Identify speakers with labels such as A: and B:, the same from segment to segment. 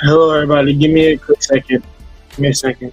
A: Hello, everybody. Give me a quick second. Give me a second.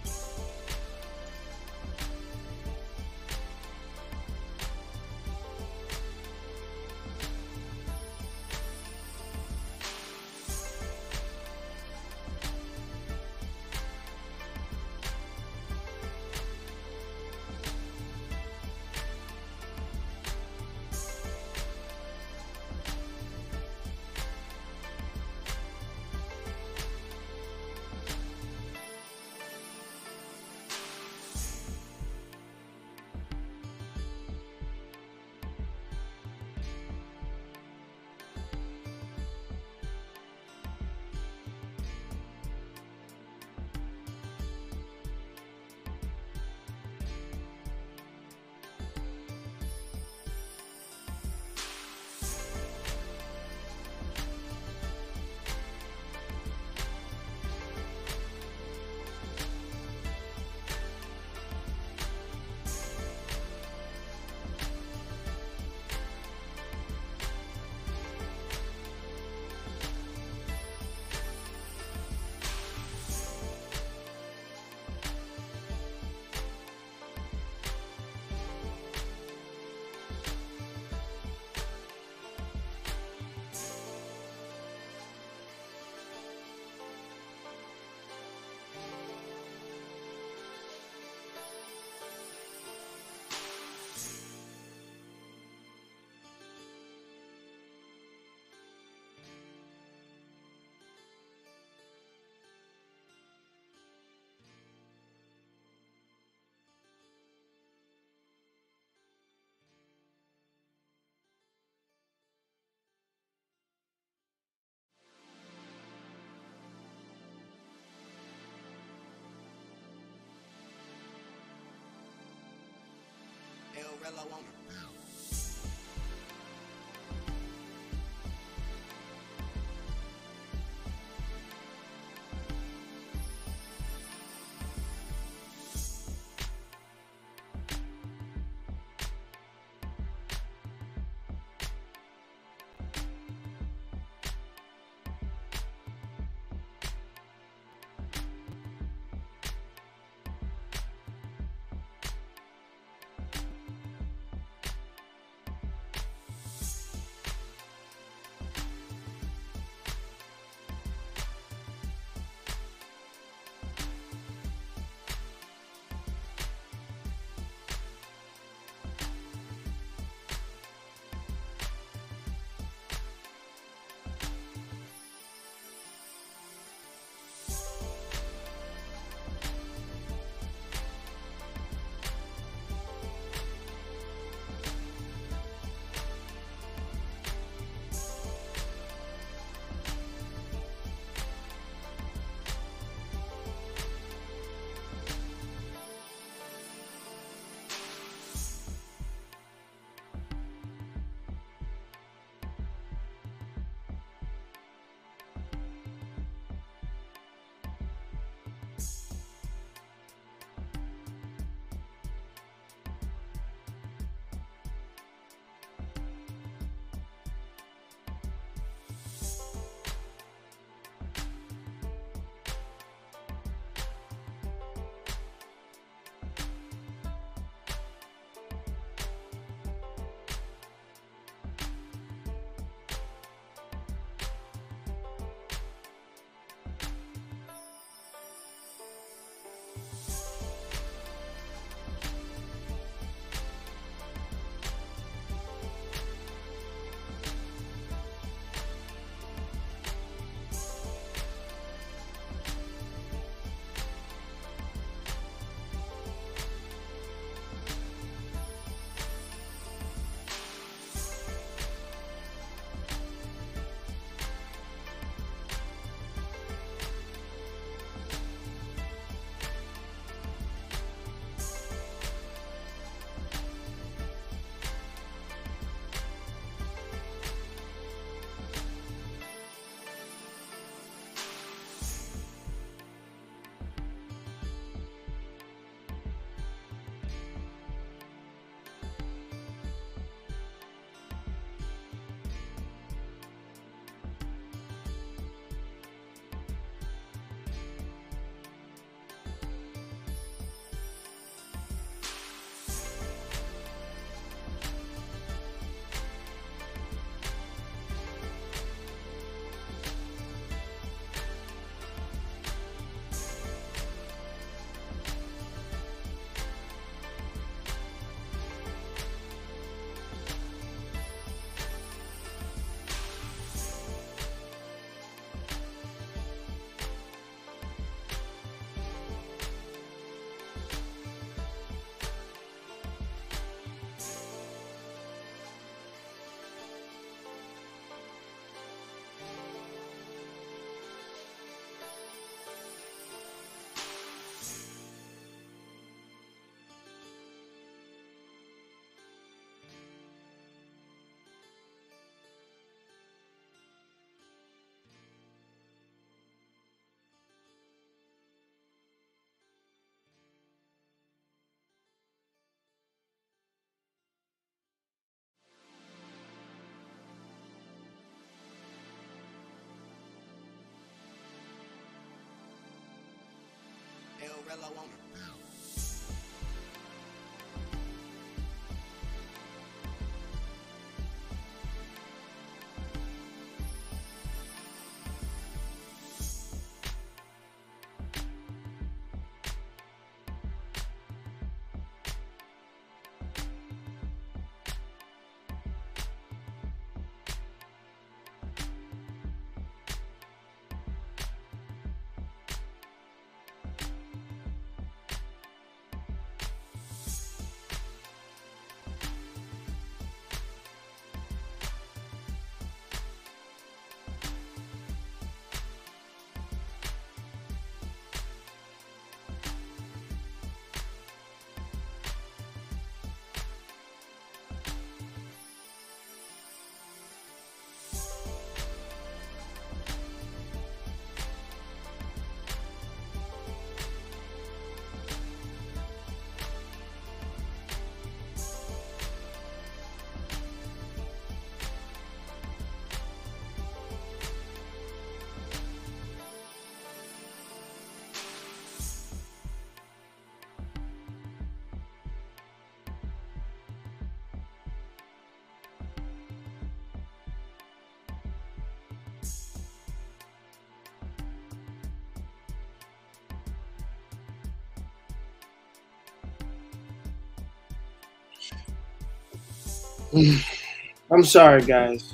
B: I'm sorry, guys.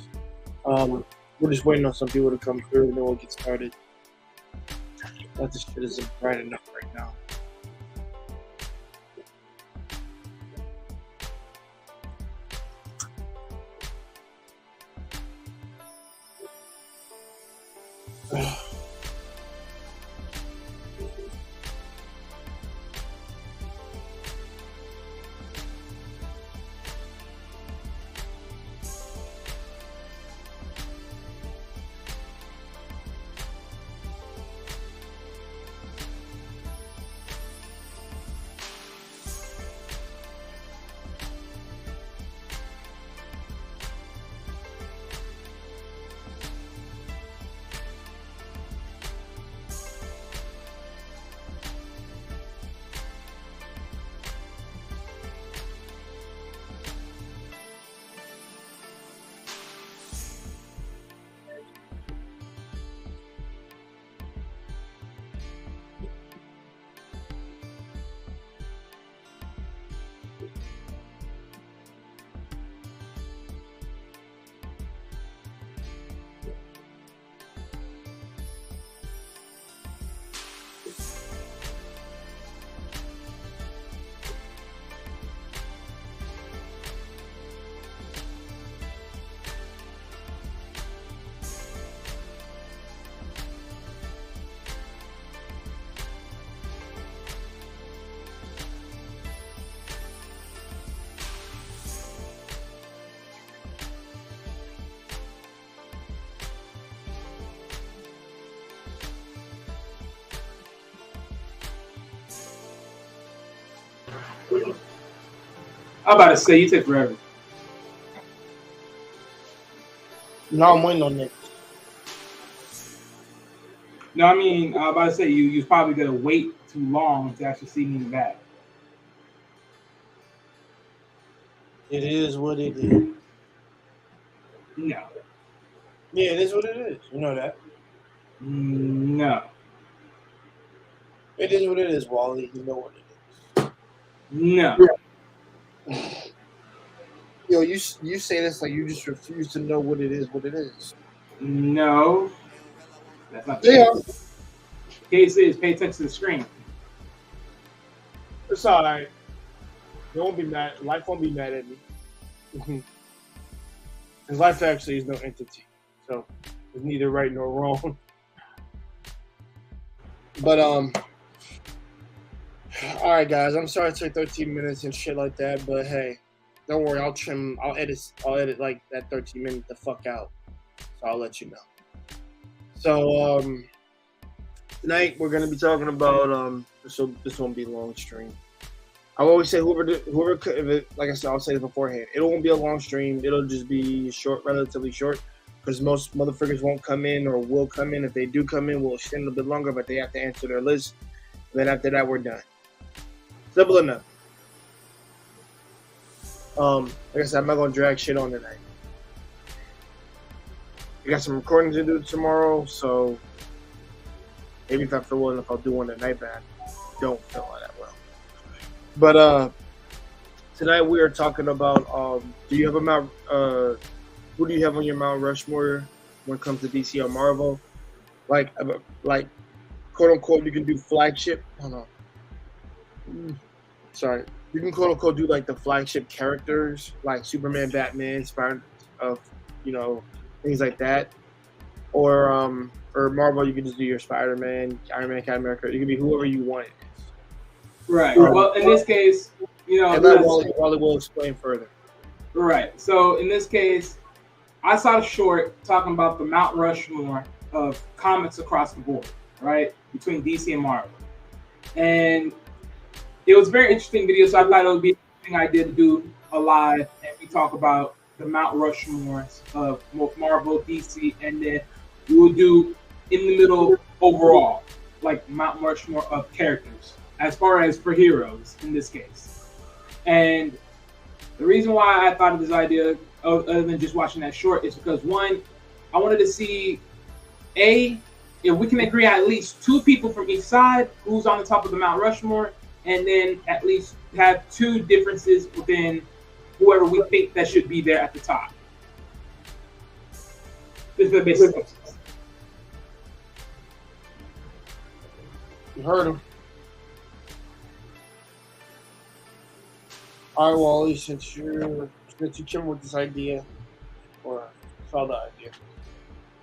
B: We're just waiting on some people to come through and then we'll get started. But this shit isn't bright enough right now.
C: I'm about to say you took forever.
B: No, I'm waiting on Nick.
C: No, I mean, I'm about to say you're probably gonna wait too long to actually see me back.
B: It is what it is.
C: No.
B: Yeah, it is what it is. You know that.
C: No.
B: It is what it is, Wally. You know what it is.
C: No.
B: Yo, you say this like you just refuse to know what it is. What it is.
C: No. That's not the
B: Yeah.
C: case. Is pay attention to the screen.
B: It's all right. You won't be mad. Life won't be mad at me. Because life actually is no entity. So it's neither right nor wrong. But all right, guys. I'm sorry it took 13 minutes and shit like that, but hey, don't worry. I'll edit like that 13 minutes the fuck out. So I'll let you know. So tonight we're gonna be talking about this won't be a long stream. I always say whoever like I said, I'll say it beforehand. It won't be a long stream. It'll just be short, relatively short, because most motherfuckers won't come in or will come in. If they do come in, we'll extend a bit longer, but they have to answer their list. Then after that, we're done. Simple enough. Like I said, I'm not gonna drag shit on tonight. I got some recording to do tomorrow, so maybe if I feel well enough, I'll do one tonight, but I don't feel all that well. But tonight we are talking about do you have a Mount who do you have on your Mount Rushmore when it comes to DC or Marvel? Like quote unquote, you can do flagship. Hold on. Sorry. You can quote unquote do like the flagship characters like Superman, Batman, Spider, things like that. Or Marvel, you can just do your Spider-Man, Iron Man, Captain America. You can be whoever you want.
C: Right. Well, in this case,
B: and then Wally will explain further.
C: Right. So in this case, I saw a short talking about the Mount Rushmore of comics across the board, right, between DC and Marvel, and it was a very interesting video. So I thought it would be something I did do a live, and we talk about the Mount Rushmores of Marvel, DC, and then we will do in the middle overall, like Mount Rushmore of characters, as far as for heroes in this case. And the reason why I thought of this idea, other than just watching that short, is because one, I wanted to see if we can agree at least two people from each side who's on the top of the Mount Rushmore, and then at least have two differences within whoever we think that should be there at the top. This is the basic.
B: You heard him. All right, Wally, since you came with this idea, or saw the idea,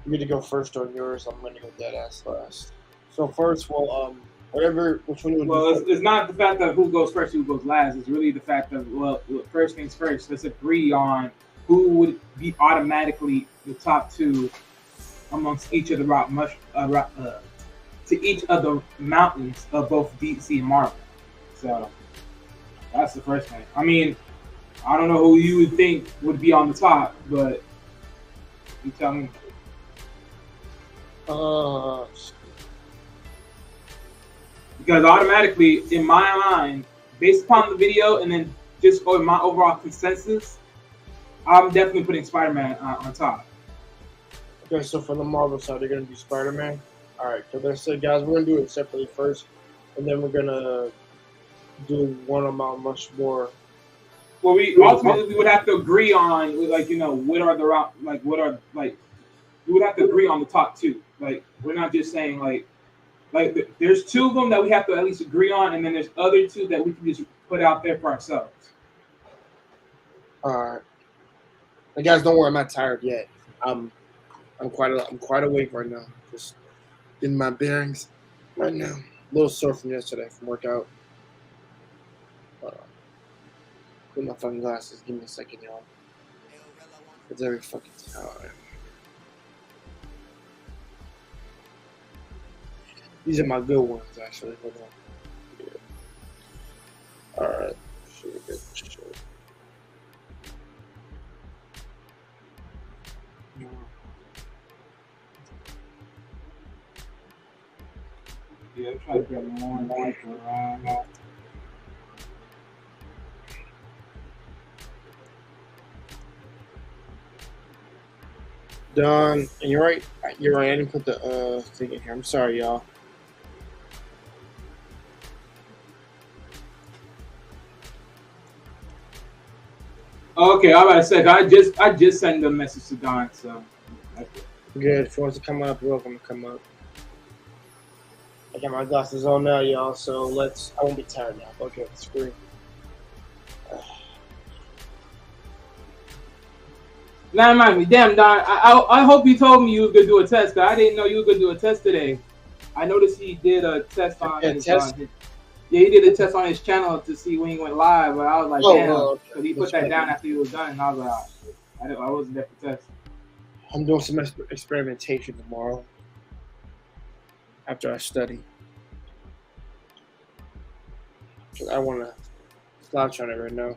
B: you need to go first on yours. I'm going to go dead ass last. So first, which one you
C: Well, it's not the fact of who goes first, who goes last. It's really the fact of, first things first. Let's agree on who would be automatically the top two amongst each of the to each of the mountains of both DC and Marvel. So that's the first thing. I mean, I don't know who you would think would be on the top, but you tell me. Because automatically, in my mind, based upon the video and then just going my overall consensus, I'm definitely putting Spider-Man on top.
B: Okay, so for the Marvel side, they're going to do Spider-Man. All right, so let's say, guys, we're going to do it separately first, and then we're going to do one of Mount Rushmore.
C: Well, we would have to agree on, we would have to agree on the top two. Like, we're not just saying, like there's two of them that we have to at least agree on, and then there's other two that we can just put out there for ourselves.
B: All right. And guys, don't worry, I'm not tired yet. I'm quite awake right now. Just getting my bearings right now. A little sore from yesterday from workout. Put my fucking glasses. Give me a second, y'all. It's every fucking time. These are my good ones, actually. Hold on. Yeah. Alright. Should we get this shit?
C: Yeah, try to get more and more around.
B: Done. And you're right. I didn't put the thing in here. I'm sorry, y'all.
C: Okay, I'm about to say, I just sent the message to Don, so that's good.
B: Good. If you want to come up, you're welcome to come up. I got my glasses on now, y'all, so I won't be tired now. Okay, the screen.
C: Now remind me, damn Don, I hope you told me you was gonna do a test, cause I didn't know you were gonna do a test today. I noticed he did a test on his he did a test on his channel to see when he went live, but I was like, damn, because he put that down after he was done, and I was like, I wasn't there for test.
B: I'm doing some experimentation tomorrow after I study. Cause I want to slouch on it right now.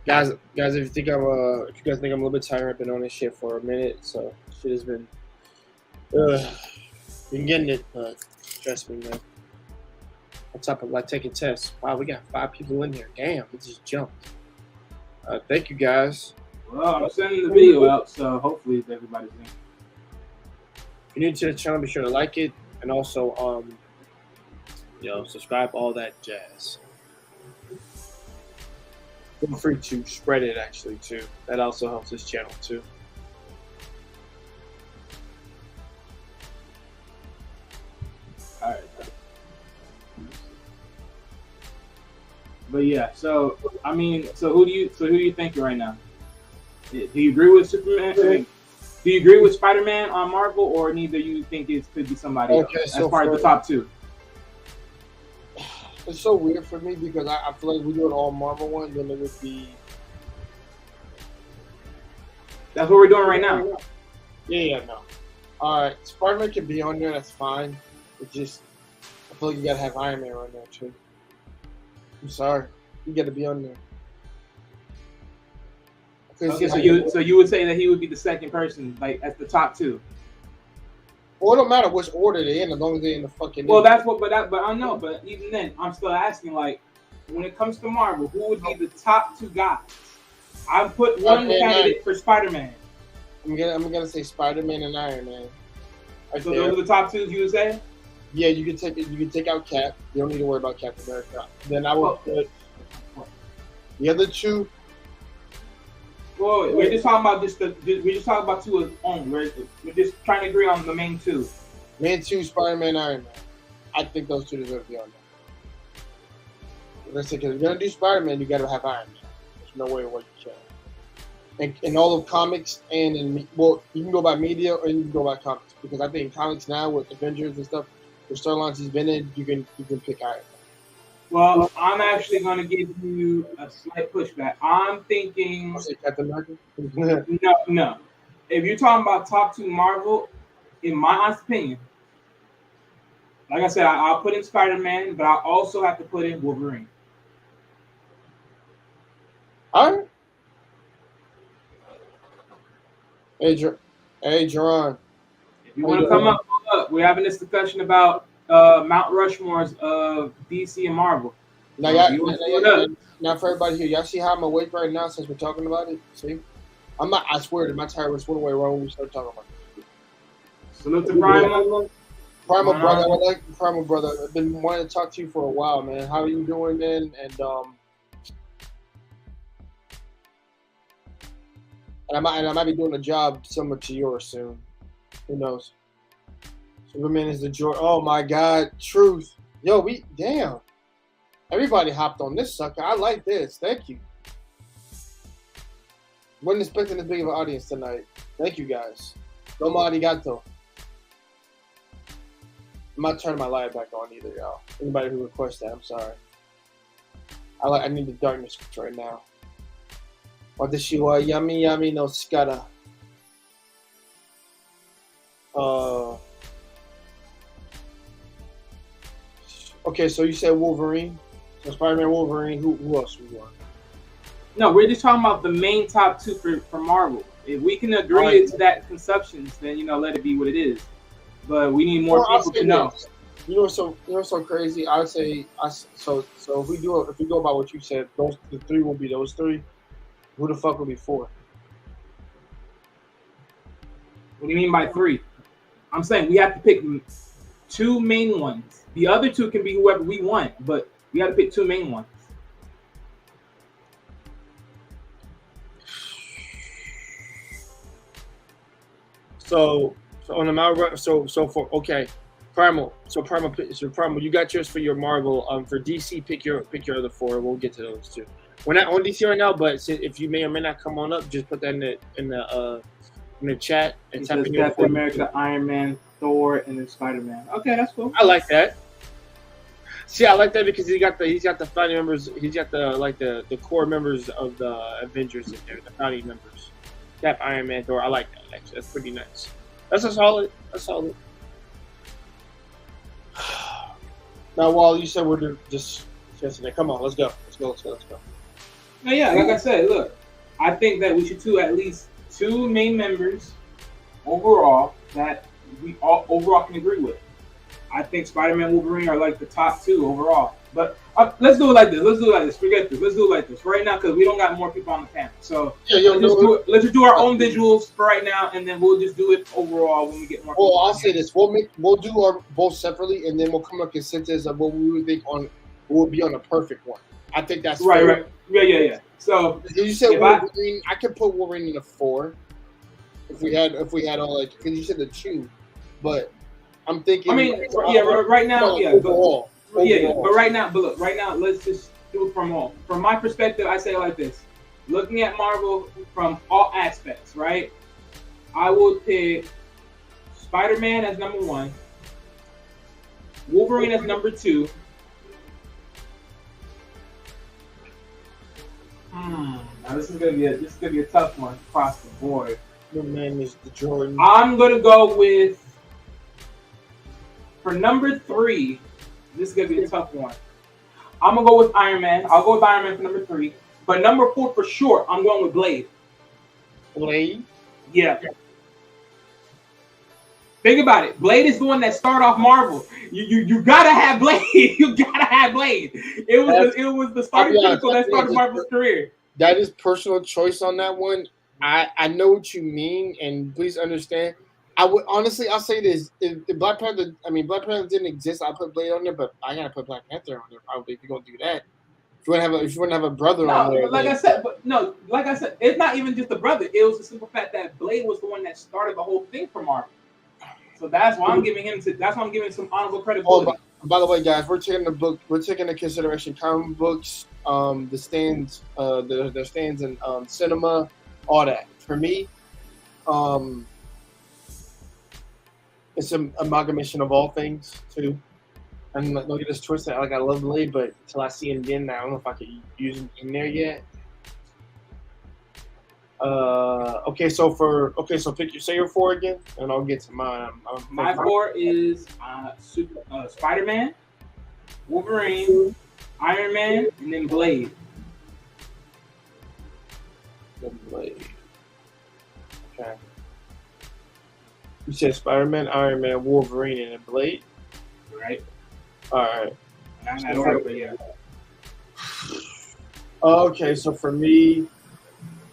B: Guys, if you guys think I'm a little bit tired, I've been on this shit for a minute, so shit has been getting it, but trust me, man. on top of like taking tests. Wow, we got 5 people in here. Damn, it just jumped. Thank you guys.
C: Well, I'm sending the video out, so hopefully everybody's in.
B: If you're new to the channel, be sure to like it and also subscribe, all that jazz. Feel free to spread it actually too. That also helps this channel too.
C: All right. But yeah, so I mean, so who do you think right now? Do you agree with Superman? Do you agree with Spider-Man on Marvel, or neither you think it could be somebody else as far as the top 2?
B: It's so weird for me because I feel like we do an all Marvel one, then it would be.
C: That's what we're doing right now.
B: Yeah, no. All right, Spider-Man can be on there. That's fine. It just, I feel like you gotta have Iron Man on there too. I'm sorry, you gotta be on there.
C: Okay, so you would say that he would be the second person, like as the top 2.
B: Well, it don't matter which order they're in, as long as they're in the fucking.
C: Well, that's what, but I know, but even then, I'm still asking, like, when it comes to Marvel, who would be the top 2 guys? I put one candidate for Spider-Man.
B: I'm gonna say Spider-Man and Iron Man.
C: So those are the top 2s you would say?
B: Yeah, you can take out Cap. You don't need to worry about Captain America. Then I would put the other 2.
C: Well, we're just talking about 2 only. We're just trying to agree on the main 2.
B: Main 2, Spider-Man, Iron Man. I think those 2 deserve to be on there. Let's say, because if you're gonna do Spider-Man, you gotta have Iron Man. There's no way what you can. In all of comics and you can go by media or you can go by comics, because I think in comics now with Avengers and stuff, the storylines he's been in, you can pick Iron Man.
C: Well, I'm actually going to give you a slight pushback. I'm thinking.
B: Captain America?
C: No. If you're talking about top 2 Marvel, in my honest opinion, like I said, I'll put in Spider-Man, but I also have to put in Wolverine.
B: All right. Hey, Jerron.
C: If you want to come up, we're having this discussion about Mount Rushmores of DC and Marvel.
B: Now for everybody here, y'all see how I'm awake right now since we're talking about it? See? I swear that my tire was one way wrong when we started talking about it.
C: Salute to Primal.
B: Primal brother. I've been wanting to talk to you for a while, man. How are you doing, man? And I might be doing a job similar to yours soon. Who knows? Superman is the joy. Oh my God, truth. Yo, damn. Everybody hopped on this sucker. I like this. Thank you. Wasn't expecting this big of an audience tonight. Thank you guys. Domo arigato. I'm not turning my light back on either, y'all. Anybody who requests that, I'm sorry. I need the darkness right now. Watashi wa yami yami no skara. Okay, so you said Wolverine. So Spider-Man, Wolverine. Who else we want?
C: No, we're just talking about the main top 2 for Marvel. If we can agree to that conceptions, then let it be what it is. But we need more people to know.
B: You know what's so crazy? I would say so if we go by what you said, the 3 will be those 3. Who the fuck will be 4?
C: What do you mean by 3? I'm saying we have to pick 2 main ones. The other 2 can be whoever we want, but we got to pick 2 main ones.
B: So on the Mount, so for Primal. So Primal, you got yours for your Marvel. For DC, pick your other 4. We'll get to those 2. We're not on DC right now, but if you may or may not come on up, just put that in the chat and type in your
C: Captain America, Iron Man, Thor, and then Spider-Man. Okay, that's cool.
B: I like that. See, I like that because he's got the founding members. He's got the core members of the Avengers in there, the founding members. Cap, Iron Man, Thor. I like that. Actually, that's pretty nice. That's solid. Now, Wall, you said we're just come on, let's go.
C: No, yeah, like I said, look, I think that we should do at least 2 main members overall that we all overall can agree with. I think Spider-Man, Wolverine are like the top 2 overall. But let's do it like this. Forget this. Let's do it like this right now because we don't got more people on the panel. So let's just do our own visuals for right now, and then we'll just do it overall when we get more.
B: Well, I'll say this: we'll do our both separately, and then we'll come up with a consensus of what we would think on will be on a perfect one. I think that's
C: right.
B: fair.
C: Right. Yeah. So
B: you said Wolverine. I could put Wolverine in a 4 if we had all like because you said the 2, but I'm thinking.
C: I mean, right now,
B: overall.
C: But right now, let's just do it from my perspective. I say it like this: looking at Marvel from all aspects, right? I would pick Spider-Man as number 1, Wolverine as number 2. Now this is gonna be a tough one across the board.
B: Your man is the Jordan.
C: I'm gonna go with for number 3. This is gonna be a tough one. I'm gonna go with Iron Man. I'll go with Iron Man for number 3. But number 4 for sure, I'm going with Blade.
B: Blade?
C: Yeah. Think about it. Blade is the one that started off Marvel. You gotta have Blade. You gotta have Blade. It was the starting pinnacle that started Marvel's career.
B: That is personal choice on that one. I know what you mean, and please understand. I would honestly, I'll say this: if Black Panther didn't exist, I'd put Blade on there, but I gotta put Black Panther on there probably if you're gonna do that. If you want to have a brother on there,
C: like I said, it's not even just the brother. It was the simple fact that Blade was the one that started the whole thing for Marvel. So that's why I'm giving him some honorable credibility.
B: By the way, guys, we're taking into consideration comic books, the stands, their stands in cinema, all that. For me, it's an amalgamation of all things too. And don't get this twisted. Like I love Blade, but until I see him again, I don't know if I could use him in there yet. So say your 4 again, and I'll get to mine.
C: My 4 is Spider-Man, Wolverine, Iron Man, and then Blade.
B: Okay. You said Spider-Man, Iron Man, Wolverine, and then Blade?
C: Right.
B: All right.
C: Not in that order, but yeah.
B: Okay, so for me,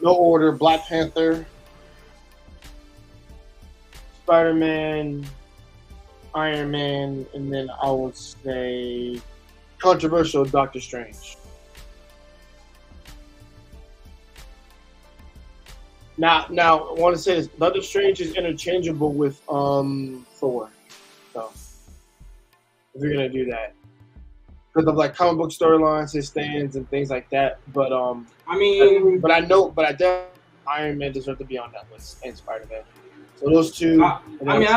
B: no order: Black Panther, Spider-Man, Iron Man, and then I would say controversial Doctor Strange. Now, I want to say this: Doctor Strange is interchangeable with Thor. So, if you're gonna do that, because of like comic book storylines, his stands, and things like that. But I definitely Iron Man deserves to be on that list, and Spider-Man. So those two.
C: I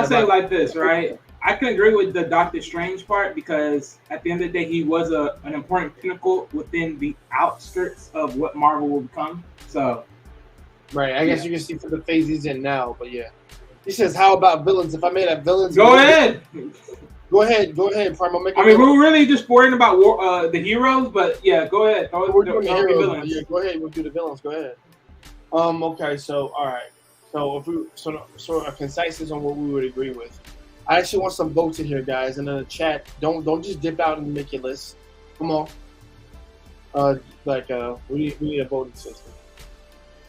C: say it like this, right? I can agree with the Doctor Strange part because at the end of the day, he was an important pinnacle within the outskirts of what Marvel will become. So.
B: Right, I guess you can see for the phase he's in now, but yeah. He says, "How about villains? If I made a villains,
C: go ahead,
B: Primo.
C: We're really just worrying about the heroes, but yeah, go ahead.
B: We're doing the heroes. Villains. Yeah, go ahead. We'll do the villains. Go ahead. Okay. So, all right. So if we a conciseness on what we would agree with. I actually want some votes in here, guys, and in the chat. Don't just dip out and make your list. Come on. We need a voting system.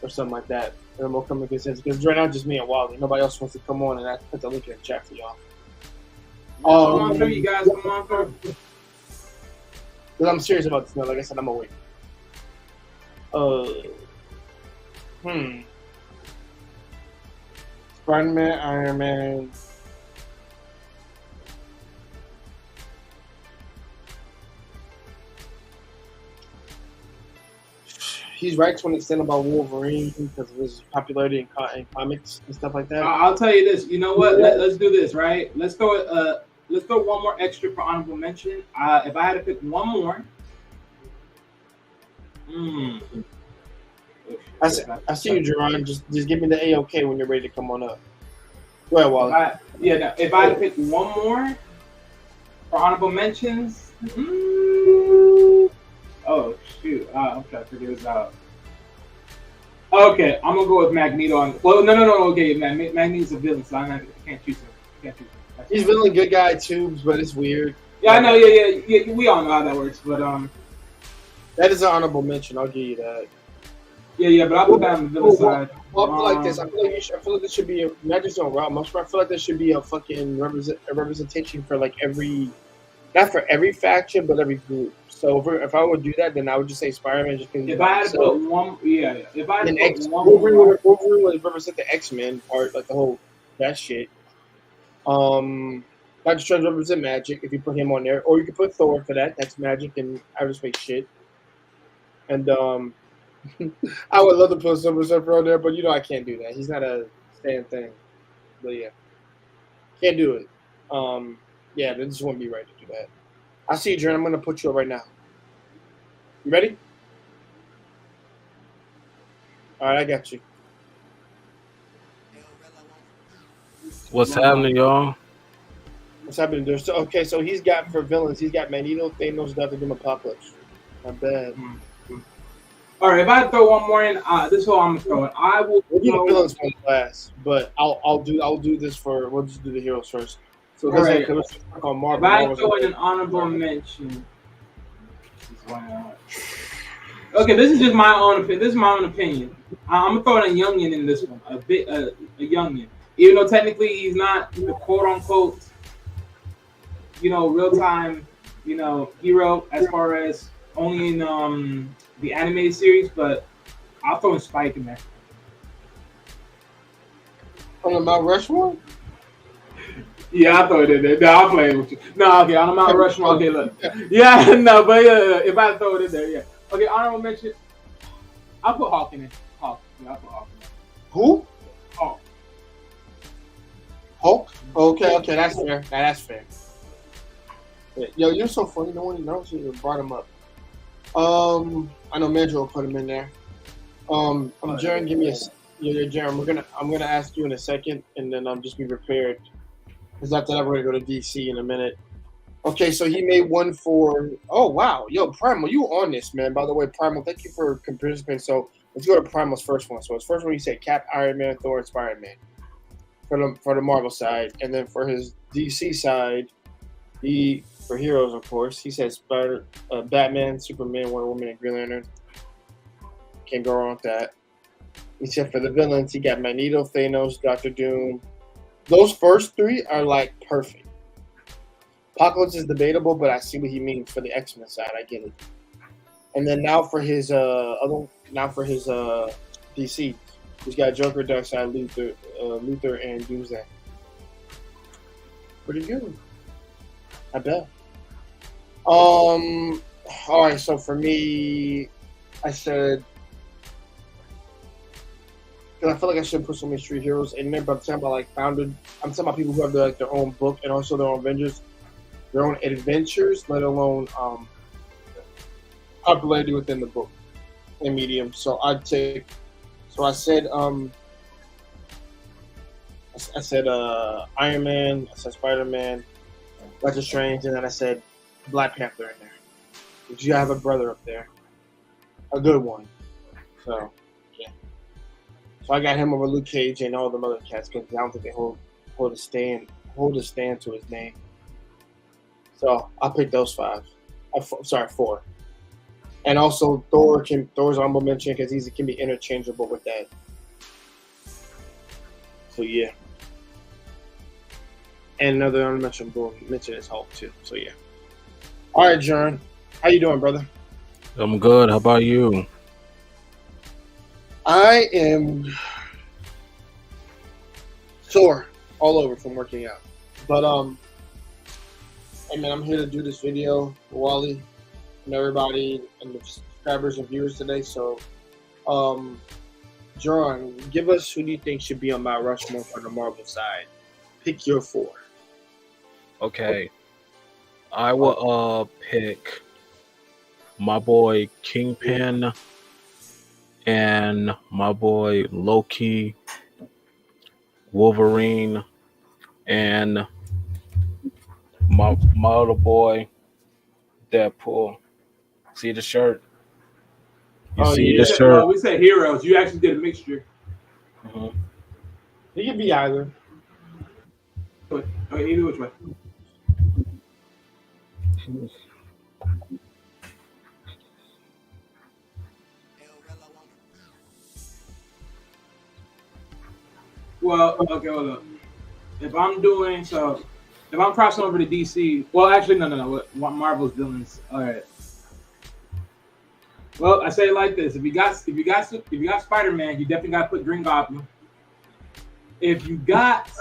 B: Or something like that, and then we'll come to consensus. Because right now, just me and Wally. Nobody else wants to come on, and I put the link in the chat for y'all.
C: Come on through, you guys. Come on through.
B: Because I'm serious about this now. Like I said, I'm gonna wait. Spider-Man, Iron Man. He's right to an extent about Wolverine because of his popularity in comics and stuff like that.
C: I'll tell you this. You know what? Let's do this, right? Let's go one more extra for honorable mention. If I had to pick one more.
B: I see you, Jerron. Just give me the A-OK when you're ready to come on up. Go ahead, Wally.
C: If I had to pick one more for honorable mentions. Oh shoot! I'm trying to figure this out. Okay, I'm gonna go with Magneto. No. Okay, Magneto's a villain, so I can't choose him.
B: He's villain, good guy too, but it's weird.
C: Yeah, I know. Yeah. We all know how that works, but
B: that is an honorable mention. I'll give you that.
C: Yeah. But I'll put that on the villain side.
B: Well, I feel like this. I feel like there should be not just on Raw. I feel like there should be a fucking representation for like every, not for every faction, but every group. So if I would do that, then I would just say Spider-Man. Just
C: if I had to put one, if I had to put one,
B: Wolverine would represent the X-Men part, like the whole that shit. Doctor Strange represent Magic if you put him on there, or you could put Thor for that. That's Magic and outer space shit. And I would love to put Silver Surfer on there, but I can't do that. He's not a stand thing. But yeah, can't do it. Yeah, this just wouldn't be right to do that. I see you, Jordan. I'm gonna put you up right now. You ready? All right, I got you.
D: What's happening, y'all?
B: What's happening there? So, okay, so he's got for villains. He's got Magneto, Thanos, Dr. Doom, Apocalypse. Not bad.
C: All right, if I throw one more in, this is what I'm gonna throw in. I will.
B: We'll do the villains one last, but I'll do this for. We'll just do the heroes first. So
C: right.
B: Let's talk on Marvel.
C: If I throw in an honorable mention. Okay, this is just my own opinion. This is my own opinion. I'm gonna throw in a youngin in this one, a youngin. Even though technically he's not the quote unquote, real time, hero as far as only in the animated series, but I'll throw in Spike in there.
B: On the Mount Rushmore?
C: Yeah, I throw it in there. No, I'm playing with you. No, okay, on the Mount Rushmore. Okay, look. Yeah, no, but yeah, if I throw it in there, yeah. Okay, honorable mention. I'll put Hawk in it. Hawk. Yeah, I'll put Hawk in there.
B: Who?
C: Hawk.
B: Hulk? Okay, that's fair. That's fair. Yo, you're so funny. No one knows you brought him up. I know Mandro will put him in there. Jaren, give me Jaren. I'm gonna ask you in a second, and then just be prepared. Because after that, we're gonna go to DC in a minute. Okay, so he made one for. Oh wow, yo, Primal, you on this, man? By the way, Primal, thank you for participating. So let's go to Primal's first one. So his first one, he said Cap, Iron Man, Thor, and Spider-Man for the Marvel side, and then for his DC side, for heroes, of course, he says Batman, Superman, Wonder Woman, and Green Lantern. Can't go wrong with that. He said for the villains, he got Magneto, Thanos, Dr. Doom. Those first three are like perfect. Apocalypse is debatable, but I see what he means for the X-Men side. I get it. And then now for his DC, he's got Joker, Darkseid, Luther, and Doomsday. Pretty good. I bet. All right. So for me, I said. Because I feel like I should put so many street heroes in there, but I'm talking about I'm talking about people who have their own book and also their own their own adventures, let alone popularity within the book and medium. So I said Iron Man, I said Spider-Man, Doctor Strange, and then I said Black Panther in there. Because you have a brother up there, a good one. So. So I got him over Luke Cage and all the other cats because I don't think they hold a stand to his name. So I'll pick those 5. 4. And also Thor's honorable mention because he can be interchangeable with that. So yeah. And another honorable mention is Hulk too. So yeah. All right, John. How you doing, brother?
D: I'm good. How about you?
B: I am sore all over from working out. But hey man, I'm here to do this video for Wally and everybody and the subscribers and viewers today. So John, give us who do you think should be on Mount Rushmore for the Marvel side. Pick your 4.
D: Okay. I will pick my boy Kingpin and my boy Loki, Wolverine, and my other boy Deadpool. See the shirt? You see the shirt?
C: We said heroes. You actually did a mixture.
D: Mm-hmm.
B: It could be either.
C: Okay, either which way. Well, okay, hold up. If I'm crossing over to DC, well, actually, no. What Marvel's villains? All right. Well, I say it like this: if you got Spider-Man, you definitely got to put Green Goblin. If you got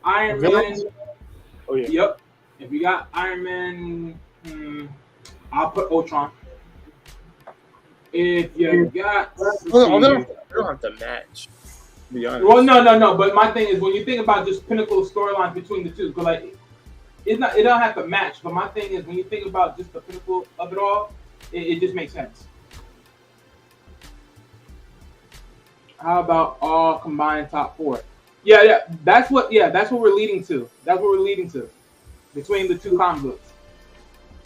C: Iron Man,
B: oh yeah,
C: yep. If you got Iron Man, I'll put Ultron. If you got,
B: they don't have to match. To be honest.
C: Well, no. But my thing is, when you think about just pinnacle storylines between the two, because like it don't have to match. But my thing is, when you think about just the pinnacle of it all, it just makes sense. How about all combined top 4? Yeah. That's what we're leading to. That's what we're leading to between the two comic books.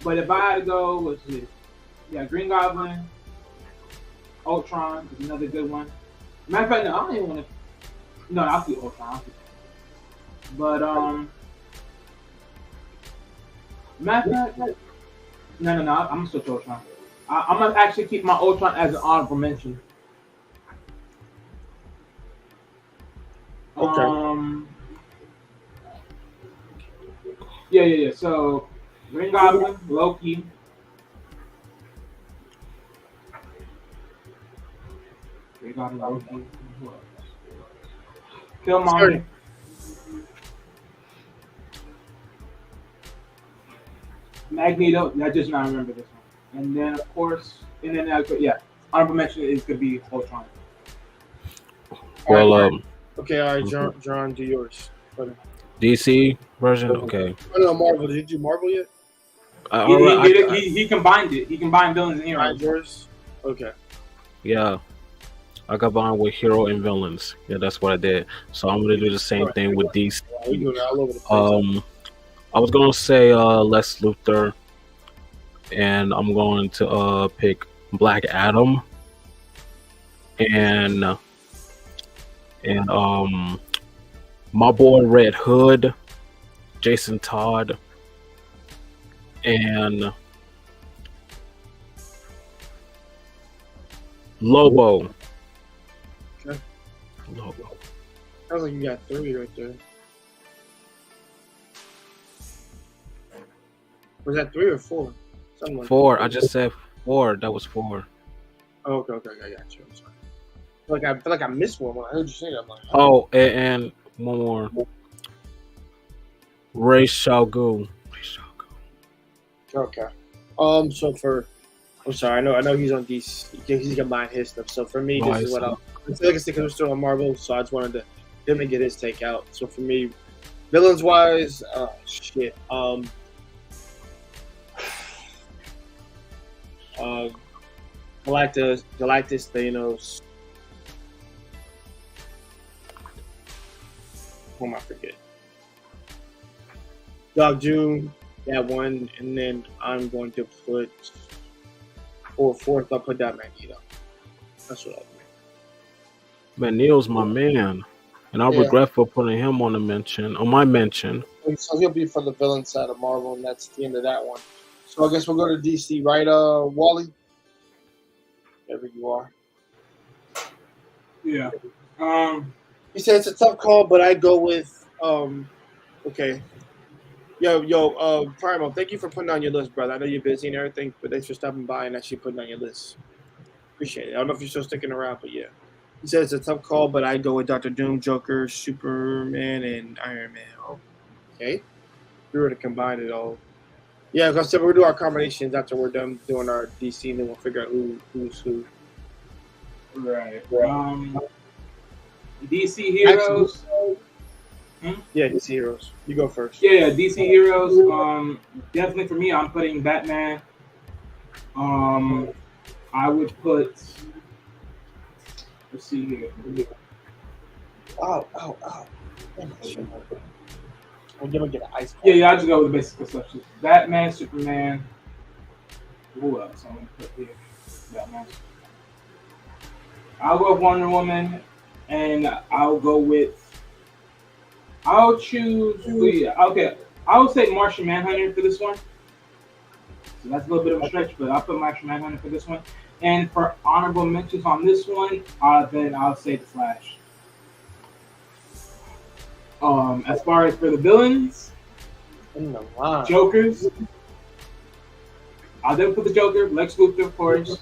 C: But if I had to go, let's see. Yeah, Green Goblin, Ultron is another good one. Matter of fact, no, I don't even want to. No, I'll see Ultron. But matter of fact, no. I'm gonna switch Ultron. I'm gonna actually keep my Ultron as an honorable mention.
B: Okay.
C: Yeah. So, Green Goblin, Loki. Green Goblin, Loki. Killmonger. Magneto. I just now remember this one. And then, of course, honorable mention is gonna be Ultron.
D: Well,
B: okay, all right, John, do yours.
D: DC version, okay.
B: Oh, no, Marvel. Did you do Marvel yet?
C: He combined it. He combined villains and heroes.
B: Yours? Okay.
D: Yeah. I combined with hero and villains. Yeah, that's what I did. So I'm gonna do the same thing with DC.
B: We doing it all over the place.
D: I was gonna say Lex Luthor, and I'm going to pick Black Adam, and my boy Red Hood, Jason Todd, and Lobo.
B: Okay.
D: Lobo.
B: Sounds like you got 3 right there. Was that 3 or 4? Something like
D: 4.
B: That.
D: I just said 4. That was 4.
B: Oh, okay. I got you. I'm sorry. I feel like I missed one when I heard you say that. I'm like,
D: oh, and one more. Ray Shao-Gu.
B: Okay. So I'm sorry. I know he's on DC. He's combined his stuff. So for me, this is what I feel like it's because we're still on Marvel. So I just wanted him to get his take out. So for me, villains wise, shit. Galactus, Thanos. Who am I forget? Dog Doom, that one, and then I'm going to put for 4th. I'll put that Magneto. That's what I'll do.
D: Magneto's my man, and I regret for putting him on my mention.
B: So he'll be for the villain side of Marvel, and that's the end of that one. So I guess we'll go to DC, right, Wally? There you are.
C: Yeah.
B: He said it's a tough call, but I go with okay. Yo, Primo, thank you for putting on your list, brother. I know you're busy and everything, but thanks for stopping by and actually putting on your list. Appreciate it. I don't know if you're still sticking around, but yeah. He said it's a tough call, but I go with Dr. Doom, Joker, Superman, and Iron Man. Oh, okay. We were to combine it all. Yeah, because we'll do our combinations after we're done doing our DC, and then we'll figure out who's who.
C: Right. DC heroes.
B: Yeah, DC heroes. You go first.
C: Yeah, DC heroes. Definitely for me, I'm putting Batman. I would put. Let's see here.
B: Oh. I'm gonna get an ice.
C: Yeah, I just go with the basic stuff. Batman, Superman. Who else? I'm gonna put here. Batman. I'll go with Wonder Woman, and I'll go with I'll choose. Yeah, okay, I would say Martian Manhunter for this one. So that's a little bit of a stretch, but I'll put Martian Manhunter for this one. And for honorable mentions on this one, then I'll say the Flash. As far as for the villains,
B: In the line.
C: Jokers, I'll definitely put the Joker, Lex Luthor, of course.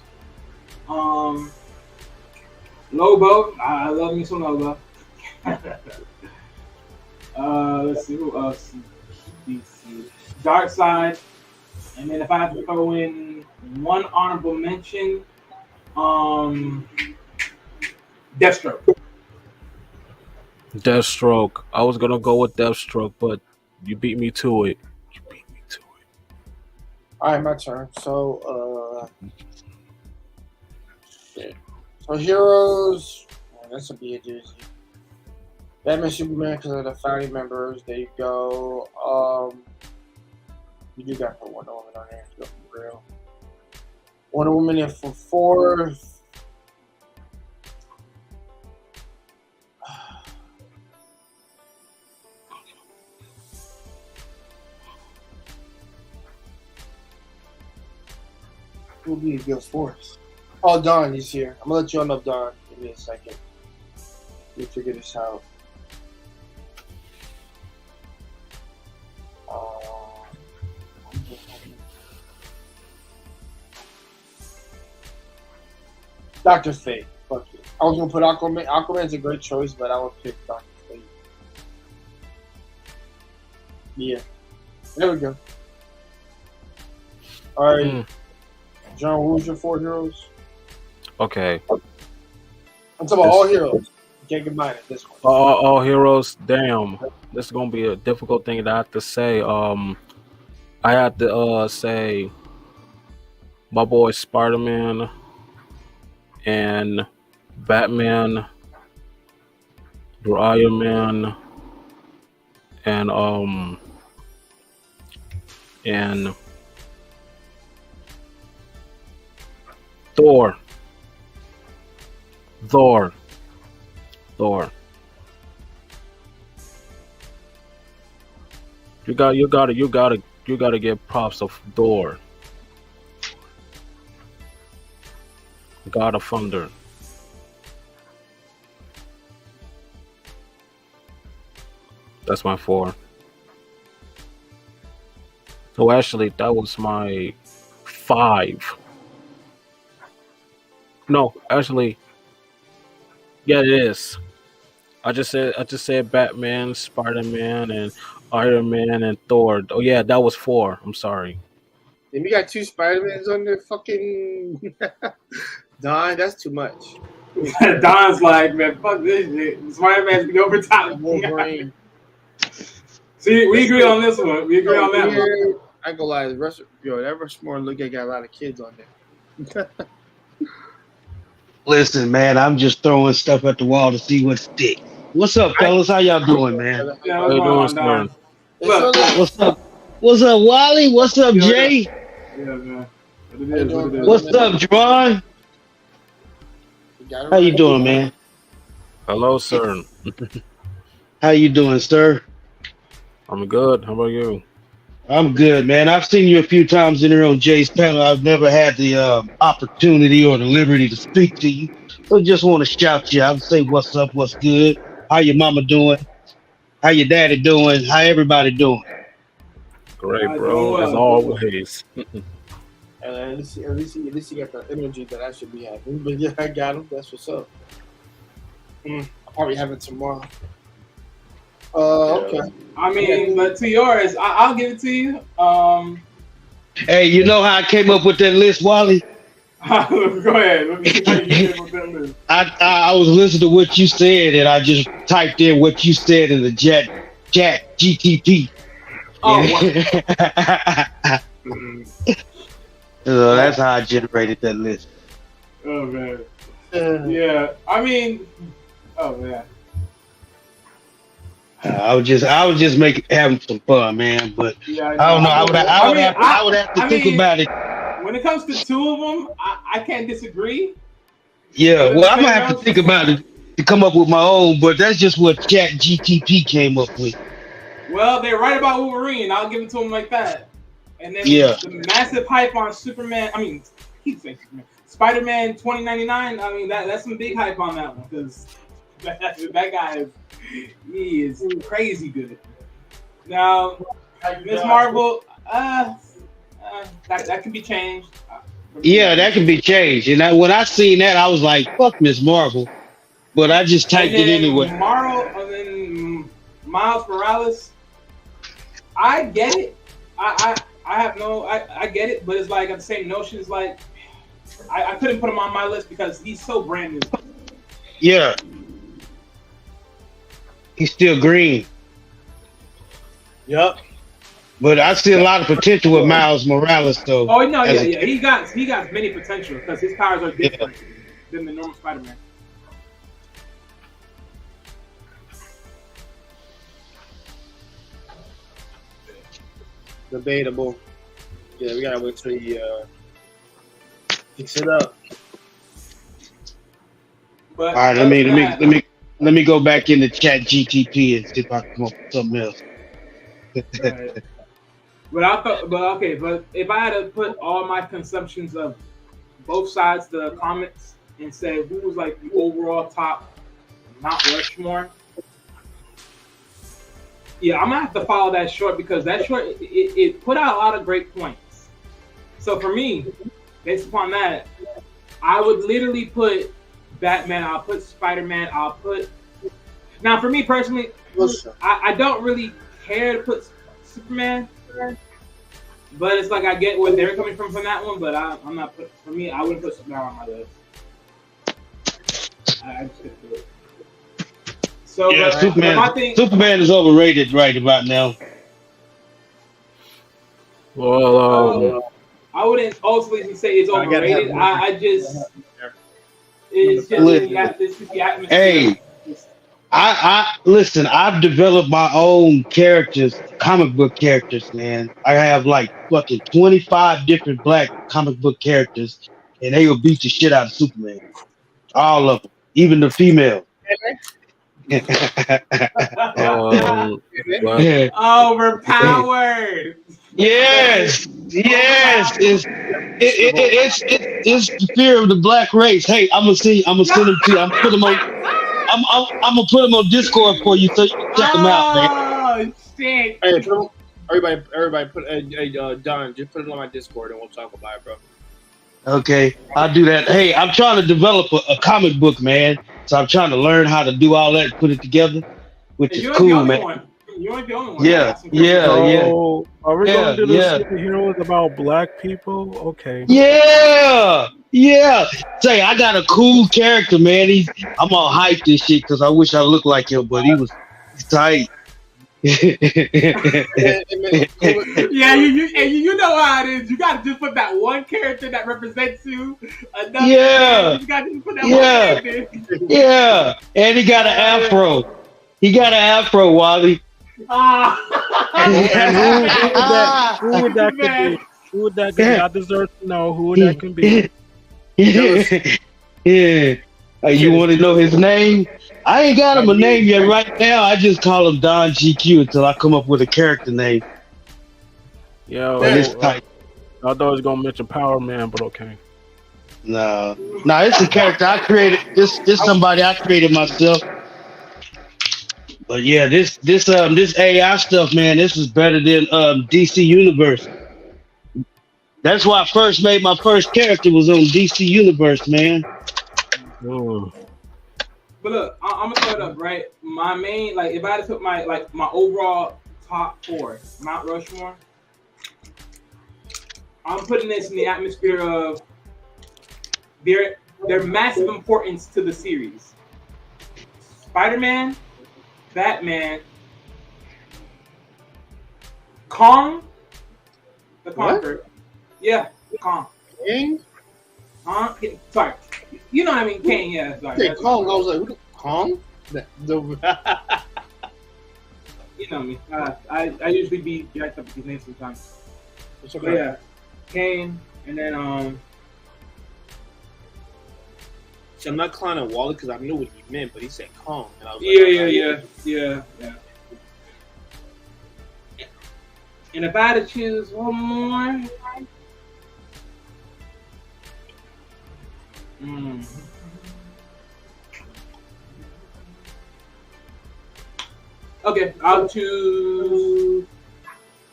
C: Lobo, I love me some Lobo. Let's see who else. DC. Darkseid, and then if I have to throw in one honorable mention, Deathstroke.
D: Deathstroke. I was gonna go with Deathstroke, but you beat me to it.
B: All right, my turn. So, shit. So heroes. Oh, that's a be a doozy. Batman, Superman, because of the founding members. There you go. You do got to put Wonder Woman on there. Let's go for real. Wonder Woman in for 4. Who will be a good force? Oh, Don, he's here. I'm gonna let you on up, Don. Give me a second. Let me figure this out. Dr. Fate. Fuck it. I was gonna put Aquaman. Aquaman's a great choice, but I would pick Dr. Fate. Yeah. There we go. All right. John, who's your 4 heroes?
D: Okay.
B: I'm talking about all heroes. You can't get mine at this one.
D: All heroes. Damn, this is gonna be a difficult thing that I have to say. I had to say my boy Spider-Man and Batman, Iron Man, and Thor. You gotta give props of Thor. God of Thunder. That's my 4. So actually, that was my 5. No, actually, yeah, it is. I just said Batman, Spider-Man, and Iron Man and Thor. Oh yeah, that was 4. I'm sorry.
B: Then we got 2 Spider-Mans on there. Fucking Don, that's too much.
C: Don's like, man, fuck this shit. Spider-Man's be over top.
B: Wolverine.
C: See, we agree on this one. We agree on that one.
B: I ain't gonna lie, that Rushmore look like got a lot of kids on there.
E: Listen, man, I'm just throwing stuff at the wall to see what sticks. What's up, fellas? How y'all doing, man?
C: Yeah,
D: How you doing, Don?
C: Look,
E: What's up? What's up, Wally? What's up, Jay?
C: yeah, man. What it is.
E: What's up, Javon? How you doing, man?
D: Hello, sir.
E: How you doing, sir?
D: I'm good. How about you?
E: I'm good, man. I've seen you a few times in here on Jay's panel. I've never had the opportunity or the liberty to speak to you. So just want to shout you out and say what's up, what's good. How your mama doing? How your daddy doing? How everybody doing?
D: Great, bro. As always.
B: At least you got the energy that I should be having. But yeah, I got him. That's what's up. I'll probably have it tomorrow. Okay.
C: I mean, but to yours, I'll give it to you.
E: Hey, you know how I came up with that list, Wally?
C: Go ahead. Let me see how you came up with that list.
E: I was listening to what you said, and I just typed in what you said in the chat GTP.
C: Oh,
E: wow. So that's how I generated that list.
C: Oh man. Yeah. I mean, oh man.
E: I was just having some fun, man. But
C: yeah,
E: I don't know. I would have to think about it.
C: When it comes to 2 of them, I can't disagree.
E: Yeah, well, I'm gonna have to think about it. to come up with my own, but that's just what Chat GTP came up with.
C: Well, they're right about Wolverine. I'll give it to them like that. And then the massive hype on Superman. I mean, I keep saying Superman. Spider-Man 2099. I mean, that's some big hype on that one because that guy is crazy good. Now, Ms. Marvel, that can be changed.
E: Yeah, that can be changed. And when I seen that, I was like, "Fuck Ms. Marvel," but I just typed it anyway.
C: Miles Morales. I get it. I get it, but it's like at the same notion. It's like I couldn't put him on my list because he's so brand new.
E: Yeah, he's still green.
B: Yep.
E: But I see a lot of potential with Miles Morales, though.
C: Oh no, yeah. He got many potential because his powers are different than the normal Spider-Man.
B: Debatable. Yeah, we gotta wait till he picks it up.
C: But
E: all right, let me go back into Chat GTP and see if I can come up with something else.
C: Right. But if I had to put all my consumptions of both sides of the comics and say who was like the overall top Mount Rushmore, yeah, I'm gonna have to follow that short because that short it put out a lot of great points. So for me, based upon that, I would literally put Batman. I'll put Spider-Man. I'll put. Now for me personally, I don't really care to put Superman, but it's like I get where they're coming from that one. But I'm not put. For me, I wouldn't put Superman on my list. I just couldn't do it. So
E: yeah,
C: but,
E: Superman is overrated right about now.
D: Well,
C: I wouldn't ultimately say it's overrated. It's just the atmosphere.
E: Hey, I listen. I've developed my own characters, comic book characters. Man, I have like fucking 25 different black comic book characters, and they will beat the shit out of Superman. All of them, even the female.
C: Overpowered.
E: Yes. It's the fear of the black race. Hey, I'm gonna send them to you. I'm gonna put them on Discord for you so you can check them out, man.
C: Oh shit!
B: Hey, everybody, put Don, just put it on my Discord and we'll talk about it, bro.
E: Okay, I'll do that. Hey, I'm trying to develop a comic book, man. So I'm trying to learn how to do all that and put it together, which is cool, man.
C: You ain't the only one.
E: Yeah.
D: Are we going to do this superheroes about black people? Okay.
E: Yeah. Say, I got a cool character, man. I'm all hyped this shit because I wish I looked like him, but he's tight.
C: Yeah, you know how it is. You got to just put that one character that represents you. You got to put that one character.
E: Yeah, and he got an afro. Wally.
D: Who would that be? Who would that be? I deserve to know who that can be.
E: Yeah. You want to know his name? I ain't got him a name yet right now. I just call him Don GQ until I come up with a character name.
D: Yeah, I thought I was going to mention Power Man, but okay.
E: No, it's a character I created. This somebody I created myself. But yeah, this AI stuff, man, this is better than DC Universe. That's why I first made my first character was on DC Universe, man.
D: Oh.
C: But look, I'm gonna throw it up, right? My main, like, if I had to put my overall top 4 Mount Rushmore, I'm putting this in the atmosphere of their massive importance to the series. Spider-Man, Batman, Kong, the Conqueror. Yeah, Kong.
B: King?
C: Sorry. You know what I mean? Kane, yeah. Sorry.
B: Yeah, Kong. I was like, who the Kong?
C: You know me. I usually be jacked up with these names sometimes.
B: It's okay.
C: But yeah, Kane, and then
B: See, I'm not clowning Wally because I knew what he meant, but he said Kong, and I was
C: Yeah. And if I had to choose one more, okay, I'll choose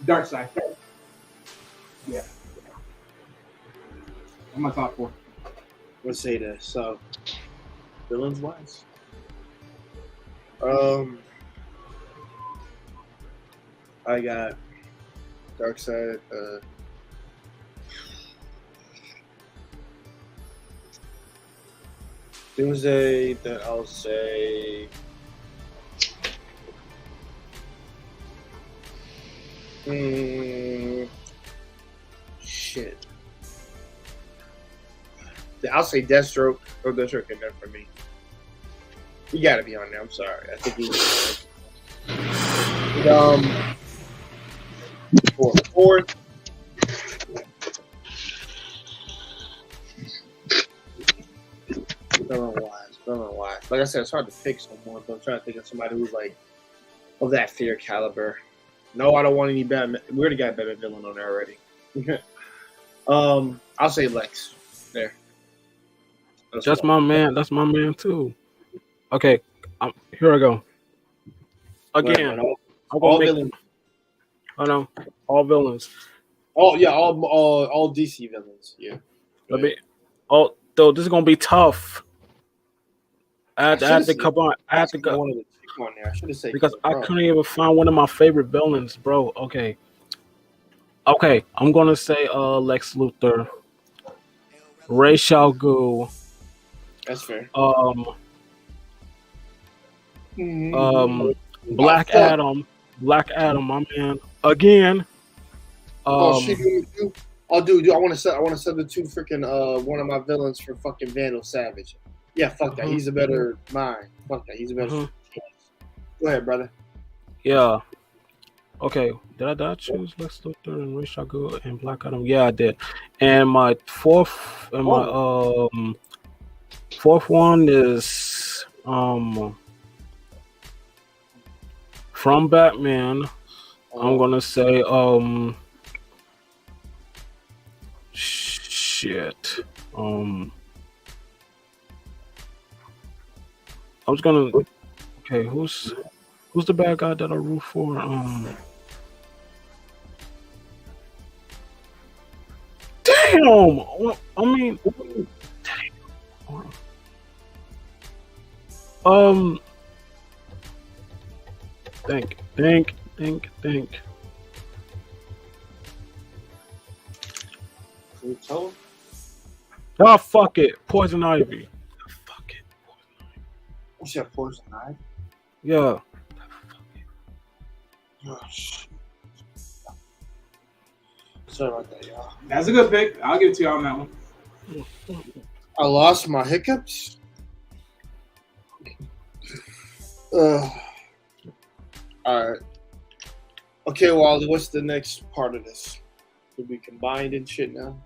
C: Darkseid. Yeah, I'm my top 4.
B: Let's say that. So, villains wise, I got Darkseid. Doomsday. Then I'll say. Shit. I'll say Deathstroke. Or Deathstroke in there for me. You gotta be on there. I'm sorry. I think he's for fourth. Villain wise. Like I said, it's hard to pick someone, but I'm trying to think of somebody who's like of that fear caliber. No, I don't want any bad. We already got a better villain on there already. I'll say Lex. There.
D: That's my man. That's my man too. Okay, here I go. Again,
B: all villains.
D: I know all villains.
B: Oh yeah, all DC villains. Yeah.
D: Let me. Oh, though this is gonna be tough. I had to come on. I had to go
B: on there. I should have said
D: because I couldn't even find one of my favorite villains, bro. Okay, I'm gonna say Lex Luthor, Ra's al Ghul.
B: That's fair.
D: Black Adam, my man. Again.
B: Dude, I want to substitute freaking one of my villains for fucking Vandal Savage. Yeah, fuck that. He's a better mind. Fuck that. He's a better. Go ahead, brother.
D: Yeah. Okay. Did I choose Lex Luthor and Ra's al Ghul and Black Adam? Yeah, I did. And my fourth one is from Batman. I'm gonna say shit. I was gonna. Okay, who's the bad guy that I root for? Damn. I mean, think. Oh, fuck it. Poison Ivy. Fuck it.
B: You said Poison Ivy?
D: Yeah.
B: Gosh. Sorry about that, y'all.
C: That's a good pick. I'll give it to you on that one.
B: I lost my hiccups. All right. Okay, Wally, what's the next part of this? Did we combine and shit now?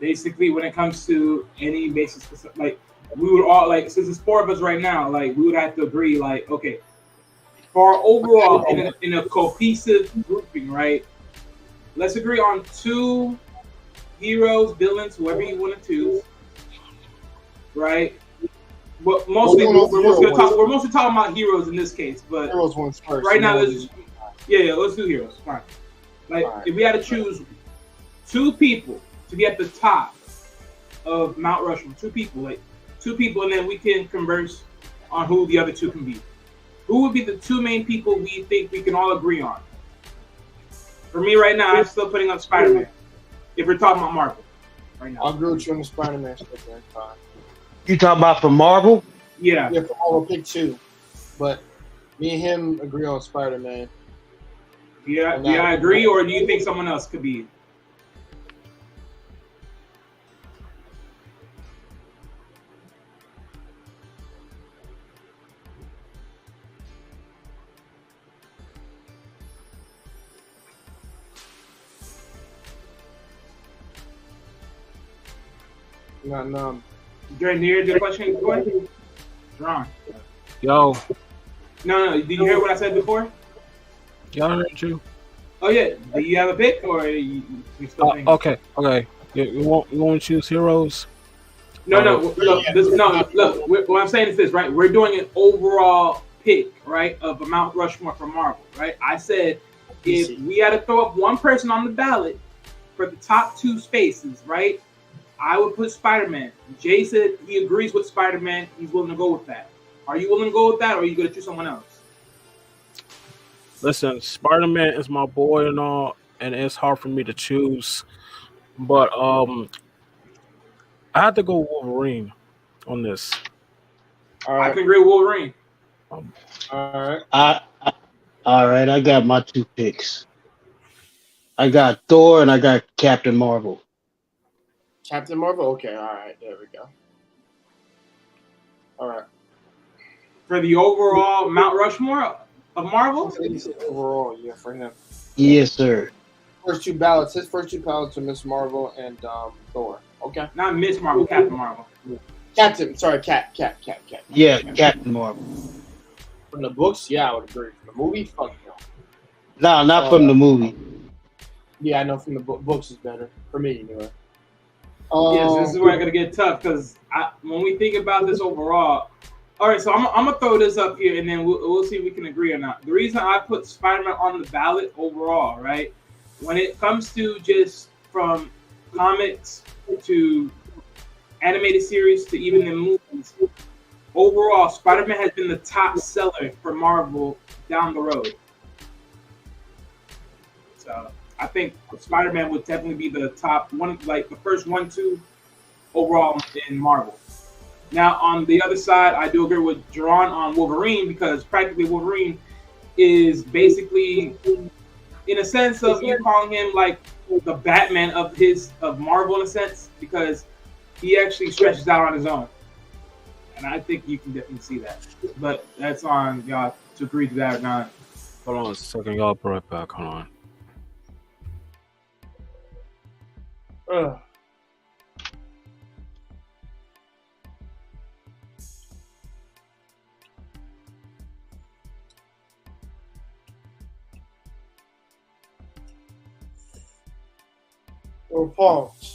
C: Basically, when it comes to any basis, like we would all like, since it's 4 of us right now, like we would have to agree, like, okay, for our overall in a cohesive grouping, right? Let's agree on 2 heroes, villains, whoever you want to choose, right? But mostly we're mostly talking about heroes in this case, but
B: heroes one's first.
C: Right now, let's do heroes. Fine. Like if we had to choose 2 people to be at the top of Mount Rushmore, 2 people, and then we can converse on who the other 2 can be. Who would be the 2 main people we think we can all agree on? For me right now, I'm still putting up Spider-Man. If we're talking about Marvel right now.
B: I'll agree with you on the Spider-Man stuff, man. Fine.
E: You talking about from Marvel?
C: Yeah.
B: Yeah, I'll pick 2. But me and him agree on Spider-Man.
C: Yeah, I agree, or do you think someone else could be?
B: No.
C: During the question before? Wrong.
D: Yo,
C: No. Did you hear what I said before?
D: y'all heard you.
C: Oh yeah. Do you have a pick or you still thinking?
D: Okay. You want to choose heroes?
C: No. Look. What I'm saying is this, right? We're doing an overall pick, right, of a Mount Rushmore for Marvel, right? I said if we had to throw up one person on the ballot for the top 2 spaces, right, I would put Spider-Man. Jay said he agrees with Spider-Man. He's willing to go with that. Are you willing to go with that, or are you going to choose someone else?
D: Listen, Spider-Man is my boy and all, and it's hard for me to choose. But I had to go Wolverine on this.
B: All right.
C: I can agree with Wolverine.
B: All right.
E: All right, I got my 2 picks. I got Thor and I got Captain Marvel.
B: Captain Marvel. Okay. All right. There we go. All right.
C: For the overall Mount Rushmore of Marvel?
B: Overall, yeah, for him.
E: Yes, sir.
B: First 2 ballots. His first 2 ballots are Miss Marvel and Thor. Okay.
C: Not Miss Marvel, Captain Marvel.
B: Captain. Sorry, Cat.
E: Yeah, Captain Marvel.
B: From the books, yeah, I would agree. From the movie, fuck no.
E: No, not from the movie.
B: Yeah, I know from the books is better for me anyway.
C: Yes, this is where I'm gonna get tough because when we think about this overall, all right. So I'm gonna throw this up here and then we'll see if we can agree or not. The reason I put Spider-Man on the ballot overall, right? When it comes to just from comics to animated series to even the movies, overall, Spider-Man has been the top seller for Marvel down the road. So I think Spider-Man would definitely be the top one, like the first 1-2 overall in Marvel. Now, on the other side, I do agree with Jerron on Wolverine because practically Wolverine is basically, in a sense of you calling him like the Batman of Marvel in a sense because he actually stretches out on his own. And I think you can definitely see that. But that's on y'all to agree to that or not.
D: Hold on a second, y'all. Be right back. Hold on.
B: Or pause.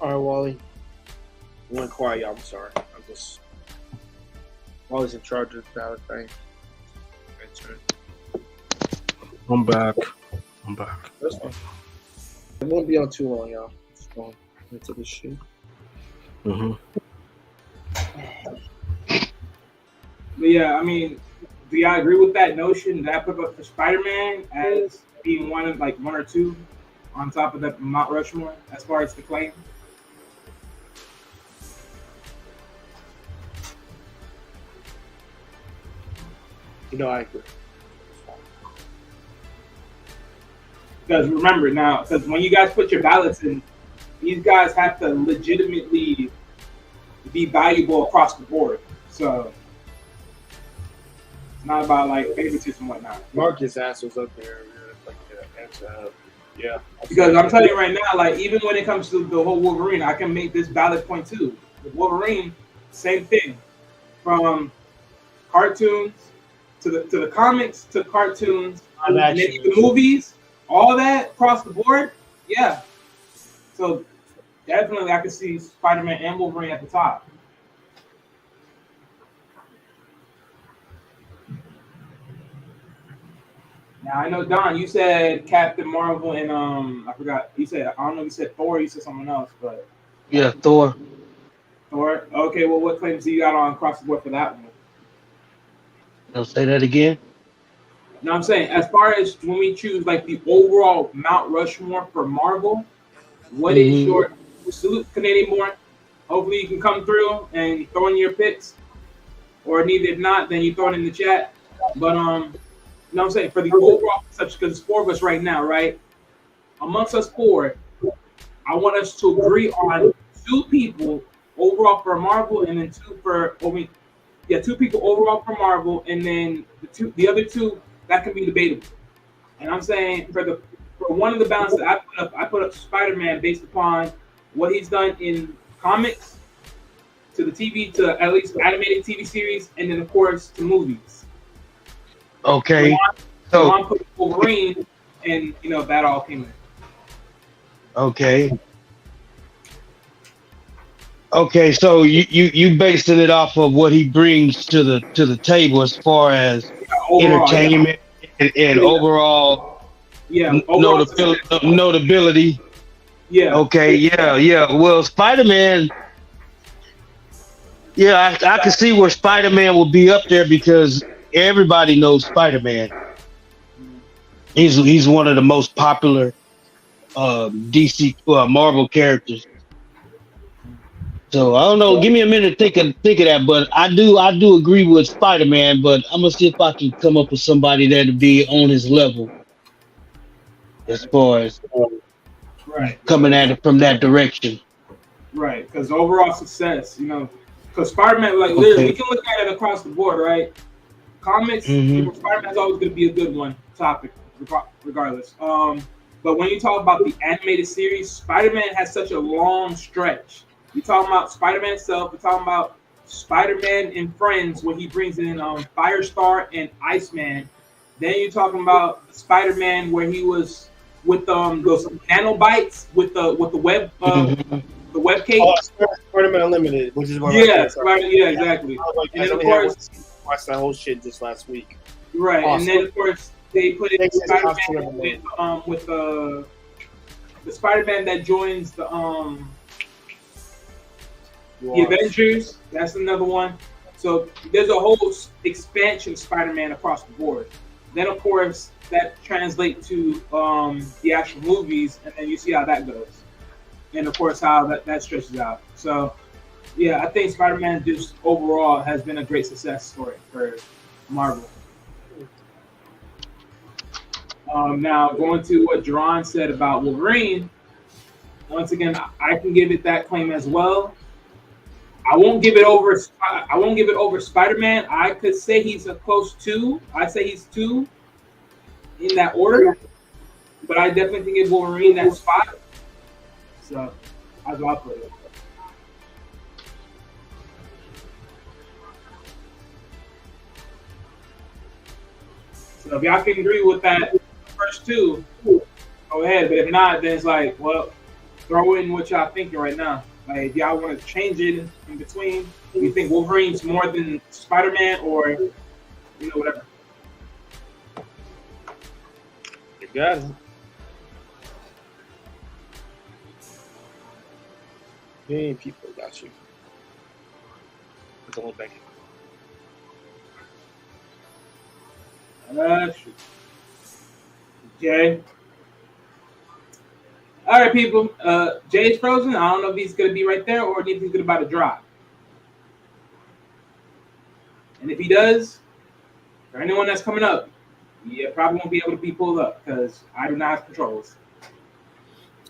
B: All right, Wally. I went quiet, y'all. I'm sorry. I'm just Wally's in charge of the ballot thing.
D: I'm back.
B: That's fine. It won't be on too long, y'all. Just going into this shit.
D: Mm-hmm.
C: But yeah, I mean, do y'all agree with that notion that I put up for Spider-Man as being one or two on top of the Mount Rushmore as far as the claim?
B: I agree.
C: Because remember now, because when you guys put your ballots in, these guys have to legitimately be valuable across the board. So it's not about like favoritism and whatnot.
B: Marcus ass was up there, like answer. Yeah.
C: Because I'm telling you right now, like even when it comes to the whole Wolverine, I can make this ballot point too. With Wolverine, same thing. From cartoons to the comics to cartoons, and then the movies, all that across the board, yeah. So definitely I can see Spider-Man and Wolverine at the top. Now I know Don, you said Captain Marvel and I forgot. You said I don't know. If you said Thor. You said someone else, but
E: Yeah, Thor.
C: Thor. Okay, well, what claims do you got on across the board for that one?
E: I'll say that again.
C: Now I'm saying, as far as when we choose like the overall Mount Rushmore for Marvel, what is
E: Mm-hmm.
C: your salute Canadian born? Hopefully you can come through and throw in your picks, or neither if not, then you throw it in the chat. But you know what I'm saying, for the overall perception, because it's 4 of us right now, right? Amongst us 4, I want us to agree on 2 people overall for Marvel, and then 2 for 2 people overall for Marvel, and then the other 2 that can be debatable. And I'm saying for one of the balance that I put up Spider-Man based upon what he's done in comics, to the TV, to at least animated TV series, and then of course to movies.
E: Okay.
C: So put Wolverine, and that all came in.
E: Okay. Okay, so you basing it off of what he brings to the table as far as
C: Overall,
E: entertainment and overall notability.
C: Yeah.
E: Okay. Yeah. Well, Spider-Man. Yeah, I can see where Spider-Man will be up there because everybody knows Spider-Man. He's one of the most popular DC Marvel characters. So I don't know. Give me a minute to think of that, but I do agree with Spider-Man. But I'm gonna see if I can come up with somebody that'll be on his level as far as coming at it from that direction.
C: Right, because overall success, because Spider-Man, like literally, we can look at it across the board, right? Comics, Spider-Man's always going to be a good one topic, regardless. But when you talk about the animated series, Spider-Man has such a long stretch. You're talking about Spider-Man itself. We're talking about Spider-Man and Friends, where he brings in Firestar and Iceman. Then you're talking about Spider-Man, where he was with those nanobites with the web the web cake.
B: Spider-Man Unlimited, which is what
C: exactly. And then of course,
B: watched that whole shit just last week.
C: Right, awesome. And then of course they put in Spider-Man with the Spider-Man that joins the Avengers. That's another one. So there's a whole expansion of Spider-Man across the board. Then of course that translates to the actual movies, and then you see how that goes. And of course how that stretches out. So yeah, I think Spider-Man just overall has been a great success story for Marvel. Now going to what Jerron said about Wolverine, once again I can give it that claim as well. I won't give it over Spider-Man. I could say he's a close 2. I'd say he's 2 in that order, but I definitely think it's Wolverine that spot. So that's what I'll put it. So if y'all can agree with that first 2, go ahead. But if not, then it's like, well, throw in what y'all thinking right now. Like if y'all want to change it in between, you think Wolverine's more than Spider-Man, or whatever.
B: You got it. Hey, people got you. It's only back.
C: Okay. All right, people. Jay's frozen. I don't know if he's going to be right there or if he's about to drop. And if he does, for anyone that's coming up, probably won't be able to be pulled up because I do not have controls.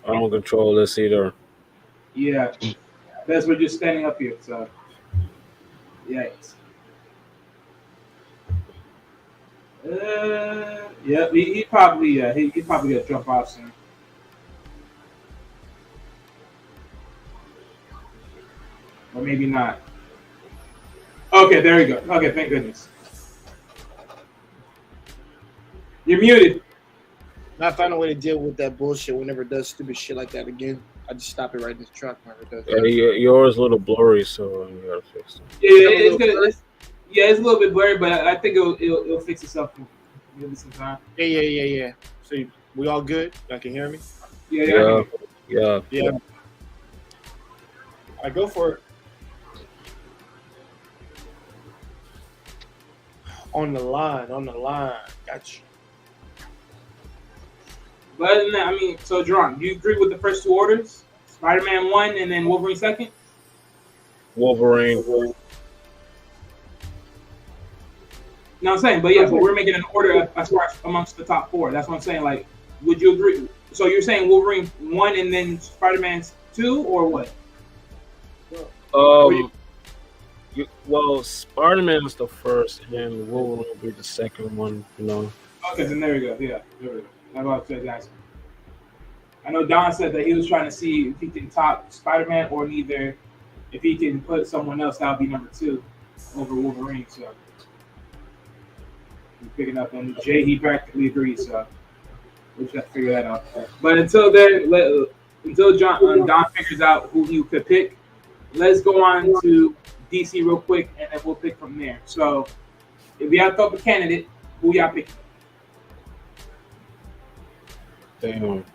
D: I don't control this either.
C: Yeah. That's we're just standing up here. So, yikes. Yeah, he probably gonna jump off soon. Or maybe not. Okay, there we go. Okay, thank goodness. You're muted.
B: I find a way to deal with that bullshit whenever it does stupid shit like that again. I just stop it right in this truck whenever it does.
D: Yeah, yours a little blurry, so you gotta fix it.
C: Yeah, it's a little bit blurry, but I think it'll fix itself Give me some time.
B: Yeah. So we all good? Y'all can hear me?
C: Yeah.
B: Yeah. I go for it. On the line. Got you.
C: But other than that, I mean, so Jerron, do you agree with the first two orders? Spider-Man 1 and then Wolverine 2nd?
D: Wolverine.
C: No, I'm saying, but we're making an order as far as amongst the top 4. That's what I'm saying. Like, would you agree? So you're saying Wolverine 1 and then Spider-Man 2, or what?
D: Well, Spider-Man is the first, and Wolverine will be the second one. You know.
C: Okay, then there we go. Yeah, there we go. That's what I said, guys. I know Don said that he was trying to see if he can top Spider-Man or neither. If he can put someone else, that would be number 2 over Wolverine. So he's picking up, and Jay, he practically agrees. So we just have to figure that out. But until then, until Don figures out who he could pick, let's go on to DC real quick, and then we'll pick from there. So if we have to up a candidate, who y'all picking?
D: Damn.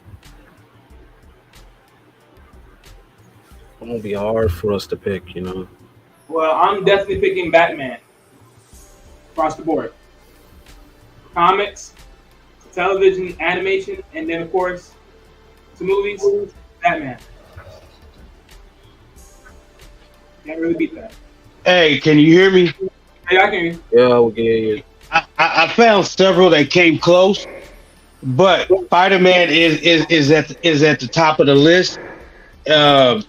D: It's gonna be hard for us to pick, you know.
C: Well, I'm definitely picking Batman across the board. Comics, television, animation, and then of course to movies, Batman. Can't really beat that.
E: Hey, can you hear me?
C: Hey, I can hear you.
D: Yeah, we'll get you.
E: I found several that came close, but Spider-Man is at the top of the list. I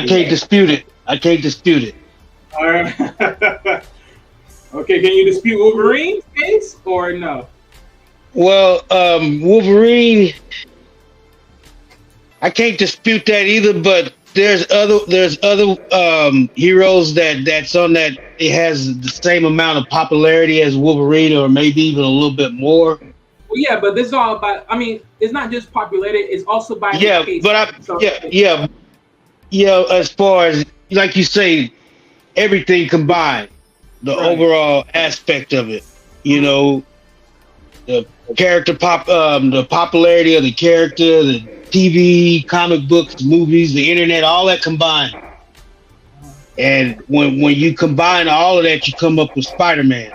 E: can't dispute it.
C: All right. Okay, can you dispute Wolverine's case or no?
E: Well, Wolverine, I can't dispute that either. But there's other heroes that's on that. It has the same amount of popularity as Wolverine, or maybe even a little bit more.
C: Well, yeah, but this is all about. I mean, it's not just popularity; it's also by
E: Yeah,
C: case.
E: but
C: So,
E: as far as like you say, everything combined, the overall aspect of it, you know, the character the popularity of the character, the TV, comic books, movies, the internet, all that combined. And when you combine all of that, you come up with Spider-Man.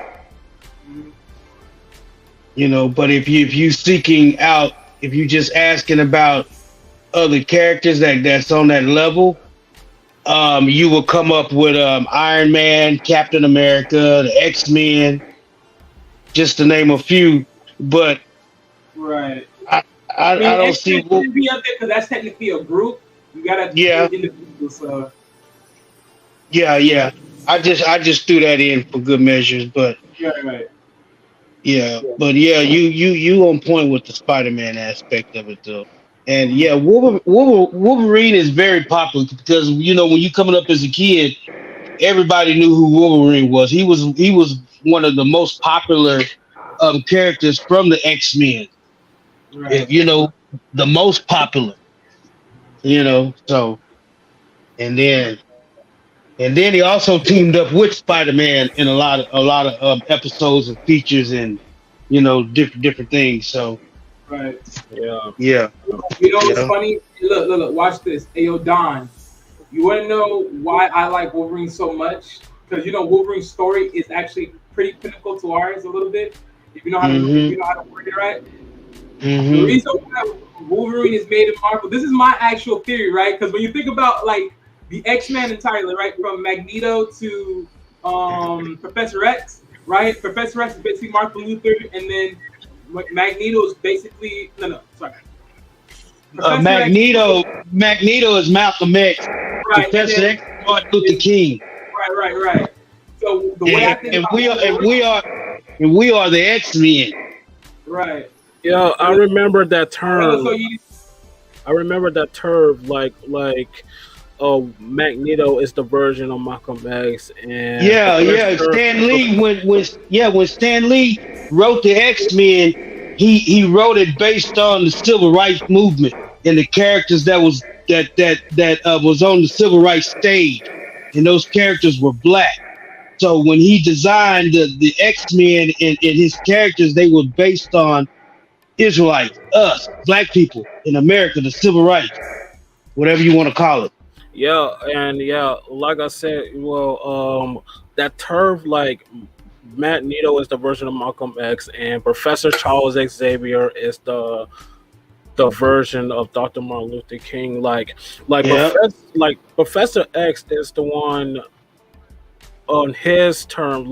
E: You know, but if you seeking out, if you just asking about other characters that's on that level, you will come up with Iron Man, Captain America, the X-Men, just to name a few. But
C: right,
E: I don't see.
C: Shouldn't be up there because that's technically a group. You gotta individuals. So.
E: Yeah. I just threw that in for good measures, but
C: right.
E: Yeah, but yeah, you on point with the Spider-Man aspect of it though. And yeah, Wolverine is very popular because you know when you coming up as a kid, everybody knew who Wolverine was. He was one of the most popular characters from the X-Men.
C: Right.
E: You know, the most popular. You know, so and then he also teamed up with Spider-Man in a lot of episodes and features and you know different things. So
C: right.
E: Yeah.
C: You know what's funny? Look, watch this. Hey, yo, Don, you want to know why I like Wolverine so much? Because you know Wolverine's story is actually pretty pinnacle to ours a little bit. If you know how to work it right.
E: Mm-hmm.
C: The reason why Wolverine is made in Marvel. This is my actual theory, right? Because when you think about like the X-Men entirely, right, from Magneto to Professor X, right? Professor X is basically Martin Luther, and then Magneto is basically
E: Magneto is Malcolm X.
C: Right.
E: Professor X is Martin Luther King.
C: Right. So the way I think
E: we are the X-Men.
C: Right.
D: Yeah, I remember that term. I remember that term, like, Magneto is the version of Malcolm X, and
E: Stan Lee when Stan Lee wrote the X-Men, he wrote it based on the civil rights movement and the characters that was on the civil rights stage, and those characters were black. So when he designed the X-Men and his characters, they were based on Israelites, us, black people in America, the civil rights, whatever you want to call it.
D: Yeah, and yeah, like I said, well, that turf, like Matt Nito is the version of Malcolm X, and Professor Charles Xavier is the version of Dr. Martin Luther King.
E: Yeah.
D: Like Professor X is the one on his term.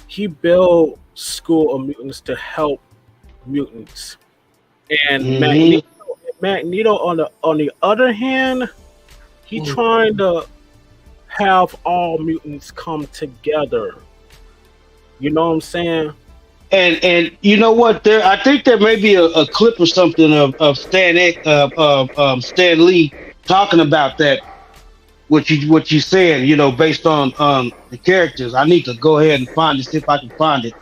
D: He built School of Mutants to help mutants, and
E: Hmm.
D: Magneto on the other hand, he trying to have all mutants come together. You know what I'm saying?
E: And you know what? I think there may be a clip or something of Stan Lee talking about that. What you said, based on the characters. I need to go ahead and find it, see if I can find it.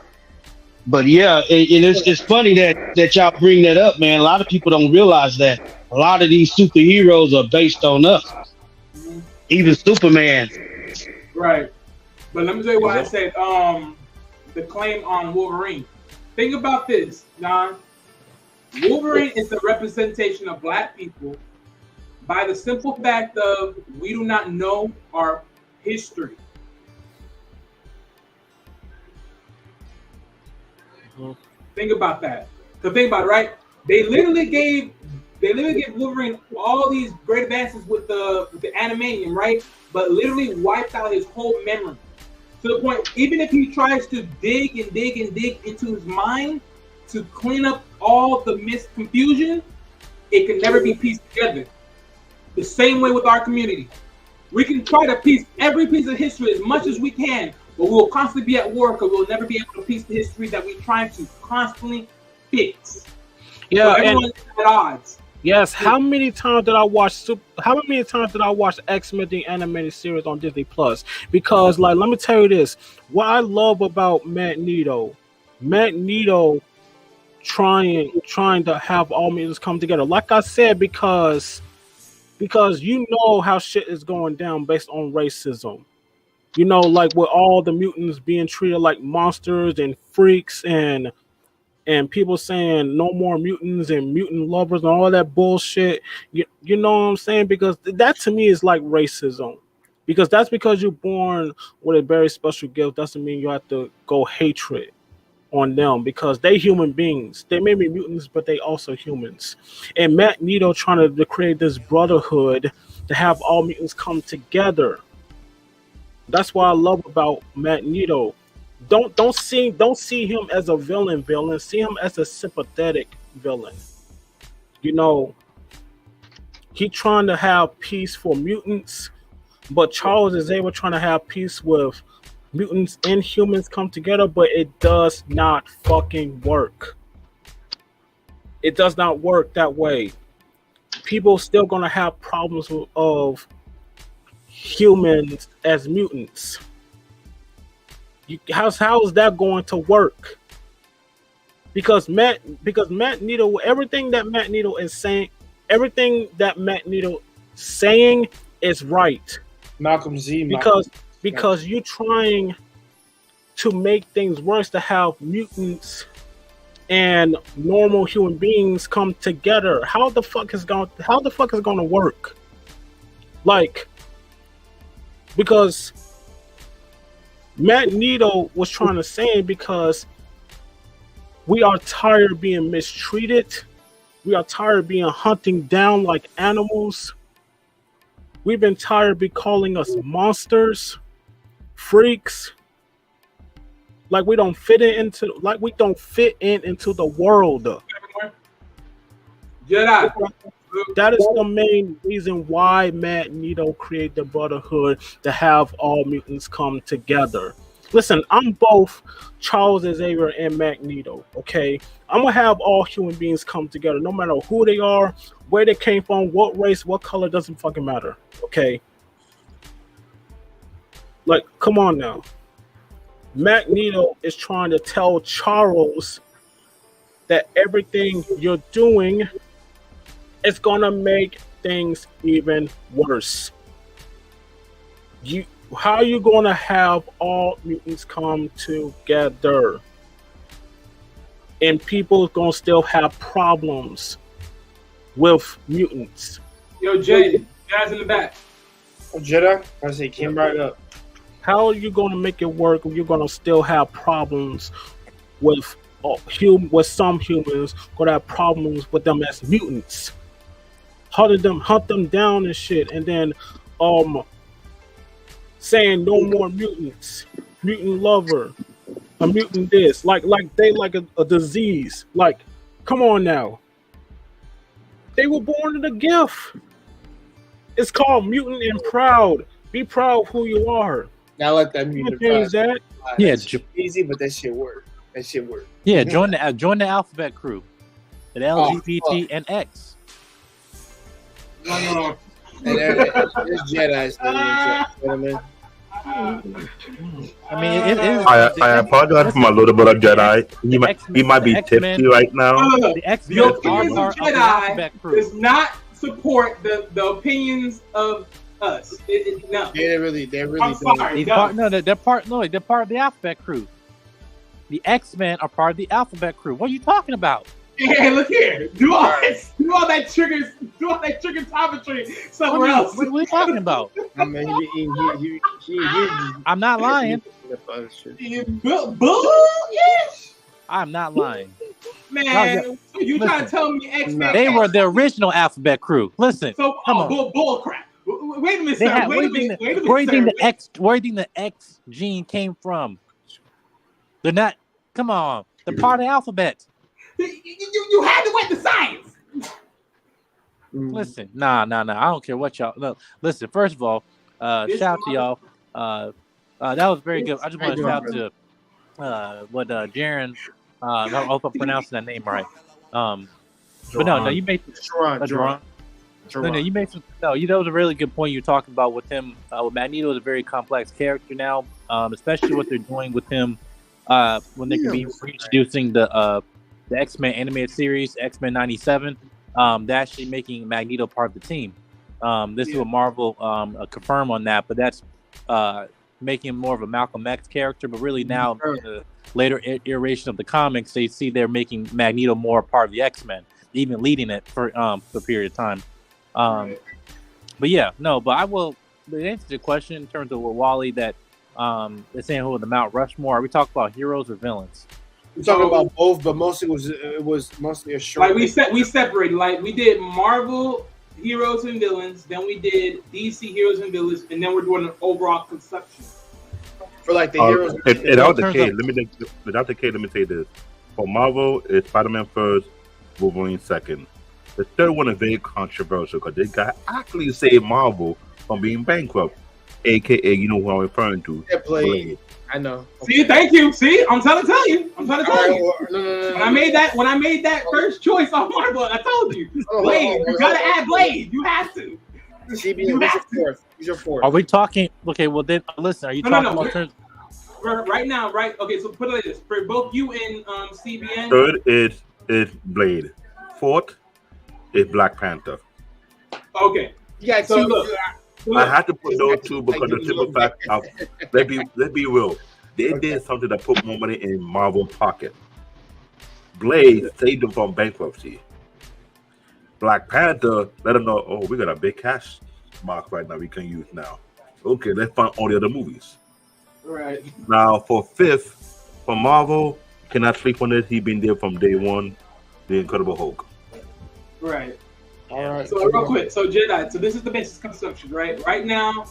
E: But yeah, and it's funny that y'all bring that up, man. A lot of people don't realize that a lot of these superheroes are based on us, even Superman.
C: Right. But let me tell you why I said the claim on Wolverine. Think about this, John. Wolverine is the representation of black people by the simple fact of we do not know our history. Think about that. So think about it, right? They literally gave Wolverine all these great advances with the animanium, right? But literally wiped out his whole memory. To the point, even if he tries to dig into his mind to clean up all the confusion, it can never be pieced together. The same way with our community. We can try to piece every piece of history as much as we can, but we will constantly be at war because we'll never be able to piece the history that we're trying to constantly fix.
D: Yeah,
C: so everyone's at odds.
D: Yes. How many times did I watch X-Men the animated series on Disney Plus? Because, let me tell you this: what I love about Magneto trying to have all mutants come together. Like I said, because you know how shit is going down based on racism. Like with all the mutants being treated like monsters and freaks and people saying no more mutants and mutant lovers and all that bullshit. You know what I'm saying? Because that to me is like racism. Because that's because you're born with a very special gift. Doesn't mean you have to go hatred on them because they human beings. They may be mutants, but they also humans. And Magneto trying to create this brotherhood to have all mutants come together. That's what I love about Magneto. Don't see him as a villain. See him as a sympathetic villain. He trying to have peace for mutants, but Charles is able trying to have peace with mutants and humans come together, but it does not fucking work. It does not work that way. People still gonna have problems of humans as mutants. How is that going to work? Because Magneto, everything that Magneto is saying is right.
B: Malcolm Z.
D: Because you're trying to make things worse to have mutants and normal human beings come together. How the fuck is going to work? Because Magneto was trying to say because we are tired of being mistreated. We are tired of being hunted down like animals. We've been tired of calling us monsters, freaks. We don't fit into the world.
C: Jedi.
D: That is the main reason why Magneto created the Brotherhood, to have all mutants come together. Listen, I'm both Charles Xavier and Magneto, okay? I'm going to have all human beings come together, no matter who they are, where they came from, what race, what color, doesn't fucking matter, okay? Come on now. Magneto is trying to tell Charles that everything you're doing is gonna make things even worse. How are you gonna have all mutants come together, and people gonna still have problems with mutants?
C: Yo, Jay, guys in the back.
B: Oh, Jedi, I say came right up.
D: How are you gonna make it work when you're gonna still have problems with with some humans? Gonna have problems with them as mutants. Hunt them down and shit, and then saying no more mutants, mutant lover, a mutant this, like they like a disease. Like, come on now, they were born in a gift. It's called mutant and proud. Be proud of who you are.
B: Now let that
D: You
B: music.
D: change that.
F: Yeah,
B: Easy, but that shit work. That shit work.
F: yeah. Join the alphabet crew, the LGBT and X.
C: No.
B: And there's Jedi's. Gentlemen.
F: I mean, it is.
G: I apologize for my little brother Jedi. He might be tipsy right now.
C: No.
F: The X
C: The opinions of
F: the alphabet
C: Jedi
F: crew.
C: does not support the opinions of us. No.
B: They're really
C: I'm sorry.
F: They're part of the alphabet crew. The X-Men are part of the alphabet crew. What are you talking about?
C: Hey, look here. Do all that trigger topic somewhere else.
F: What are you talking about?
B: I mean, he
F: I'm not lying.
C: Yes.
F: I'm not lying.
C: Man, so you trying to tell me X-Men?
F: They were the original alphabet crew. Listen,
C: So,
F: come on.
C: bull crap. Wait a minute,
F: They
C: sir.
F: had,
C: Wait a minute.
F: where do you think the X gene came from? They're not. Come on, they're part of the alphabet.
C: You had to wait the science.
F: Listen, nah. I don't care what y'all. No, listen. First of all, shout out to y'all. That was very good. I just want to shout out to what Jaren. I don't know if I'm pronouncing that name right. But no, you made
B: Jerron.
F: No, you made some. No, that was a really good point you were talking about with him. With Magneto is a very complex character now, especially what they're doing with him when they could be reintroducing the X-Men animated series, X-Men 97. They're actually making Magneto part of the team. This is what Marvel confirm on that, but that's making him more of a Malcolm X character. But really now, in the later iteration of the comics, they see they're making Magneto more part of the X-Men, even leading it for a period of time. But yeah, no, but I will answer the question in terms of what Wally that they're saying who are the Mount Rushmore. Are we talking about heroes or villains?
B: We're talking about both, but mostly it was mostly a short.
C: Like we separated. Like we did Marvel heroes and villains, then we did DC heroes and villains, and then we're doing an overall consumption.
B: For like the heroes.
G: Without the case, let me say this. For Marvel, it's Spider-Man first, Wolverine second. The third one is very controversial because they got actually saved Marvel from being bankrupt, aka you know who I'm referring to. Blade.
B: I know.
C: See, thank you. See, I'm trying to tell you.
B: No.
C: When I made that first choice on Marvel, I told you, Blade. You gotta add Blade. You have to.
B: CBN, who's your fourth?
F: Are we talking? Okay, well then listen. Are you talking about terms?
C: Right now, right? Okay, so put it like this: for both you and CBN.
G: Third is Blade. Fourth is Black Panther.
C: Okay.
B: Yeah.
C: So look.
G: I had to put those two because the simple fact of let's be real. They did something that put more money in Marvel's pocket. Blade saved them from bankruptcy. Black Panther let them know, oh, we got a big cash mark right now we can use now. Okay, let's find all the other movies.
C: Right.
G: Now for fifth, for Marvel, cannot sleep on this. He been there from day one, the Incredible Hulk.
C: Right.
B: All right.
C: So real quick, so Jedi. So this is the basic consumption, right? Right now,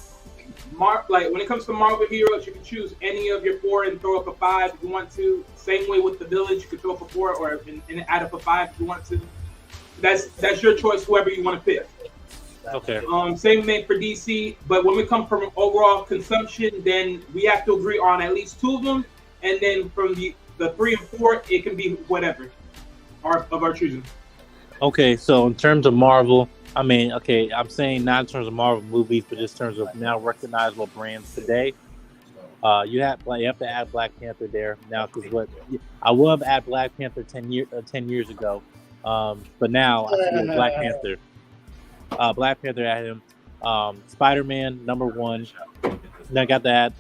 C: like when it comes to Marvel heroes, you can choose any of your 4 and throw up a 5 if you want to. Same way with the villains, you can throw up a 4 or and add up a 5 if you want to. That's your choice, whoever you want to pick.
F: Okay.
C: Same thing for DC, but when we come from overall consumption, then we have to agree on at least 2 of them, and then from the 3 and 4, it can be whatever of our choosing.
F: Okay, so in terms of Marvel, I mean, okay, I'm saying not in terms of Marvel movies, but just in terms of now recognizable brands today. You have to add Black Panther there now because I would have added Black Panther 10 years ago, but now I see Black Panther. Black Panther at him. Spider-Man #1. Then I got to add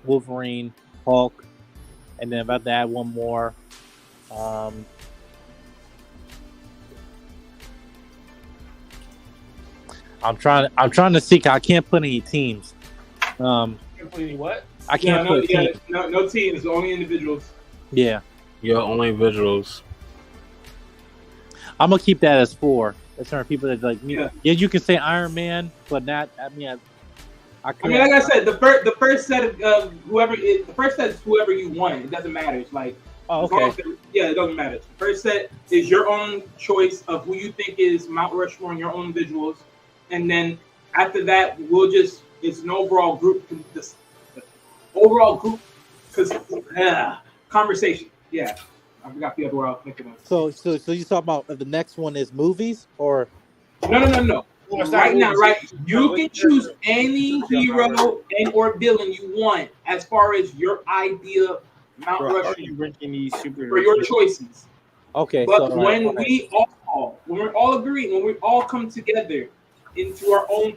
F: Wolverine, Hulk, and then about to add one more. I'm trying to see. I can't put any teams.
B: What?
F: I can't put teams.
C: No teams, only individuals.
F: Yeah.
D: Yeah, only individuals.
F: I'm gonna keep that as 4. There's certain people that like me. Yeah, you can say Iron Man, but not. I mean, like
C: I said, the first set of whoever is whoever you want. It doesn't matter. It's like
F: okay.
C: It doesn't matter. The first set is your own choice of who you think is Mount Rushmore and your own individuals, and then after that, it's an overall group. Conversation. Yeah, I forgot the other word I was thinking of.
F: So you talking about the next one is movies or?
C: No. Right now, you can choose any hero and or villain you want as far as your idea Mount Rushmore for your choices.
F: Okay,
C: but so, when we're all agreed, when we all come together into our own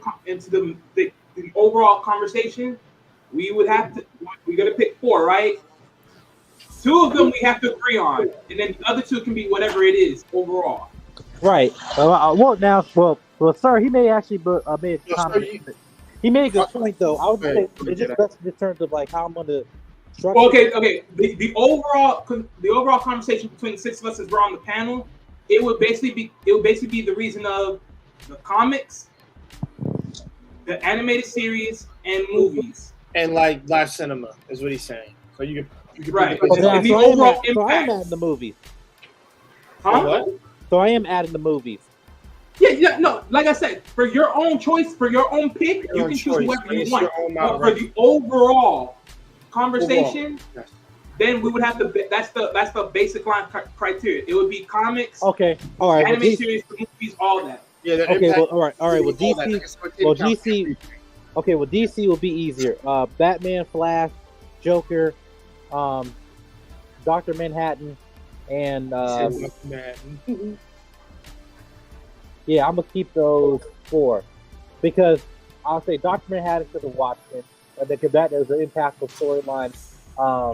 C: the overall conversation, we gotta pick 4, right? 2 of them we have to agree on, and then the other 2 can be whatever it is overall.
F: Right. Well, sir, he may actually made a comment. He made a good point, though. I would say it's just best in terms of like how I'm going to structure.
C: Okay. The overall conversation between the 6 of us as we're on the panel, it would basically be the reason of the comics, the animated series, and movies,
B: and like live cinema is what he's saying. So you can
C: right.
F: So I am adding the movies.
C: Huh?
B: What?
F: So I am adding the movies.
C: Yeah, no. Like I said, for your own choice, for your own pick, you can choose whoever you want. But for the overall conversation, then we would have to. That's the basic line criteria. It would be comics.
F: Okay. All right.
C: Animated series, movies, all that.
B: Yeah.
F: Okay. Well, all right. Well, DC. Well, DC. Okay. Well, DC will be easier. Batman, Flash, Joker, Dr. Manhattan, and yeah, I'm gonna keep those 4 because I'll say Dr. Manhattan because of Watchmen, and then because that is an impactful storyline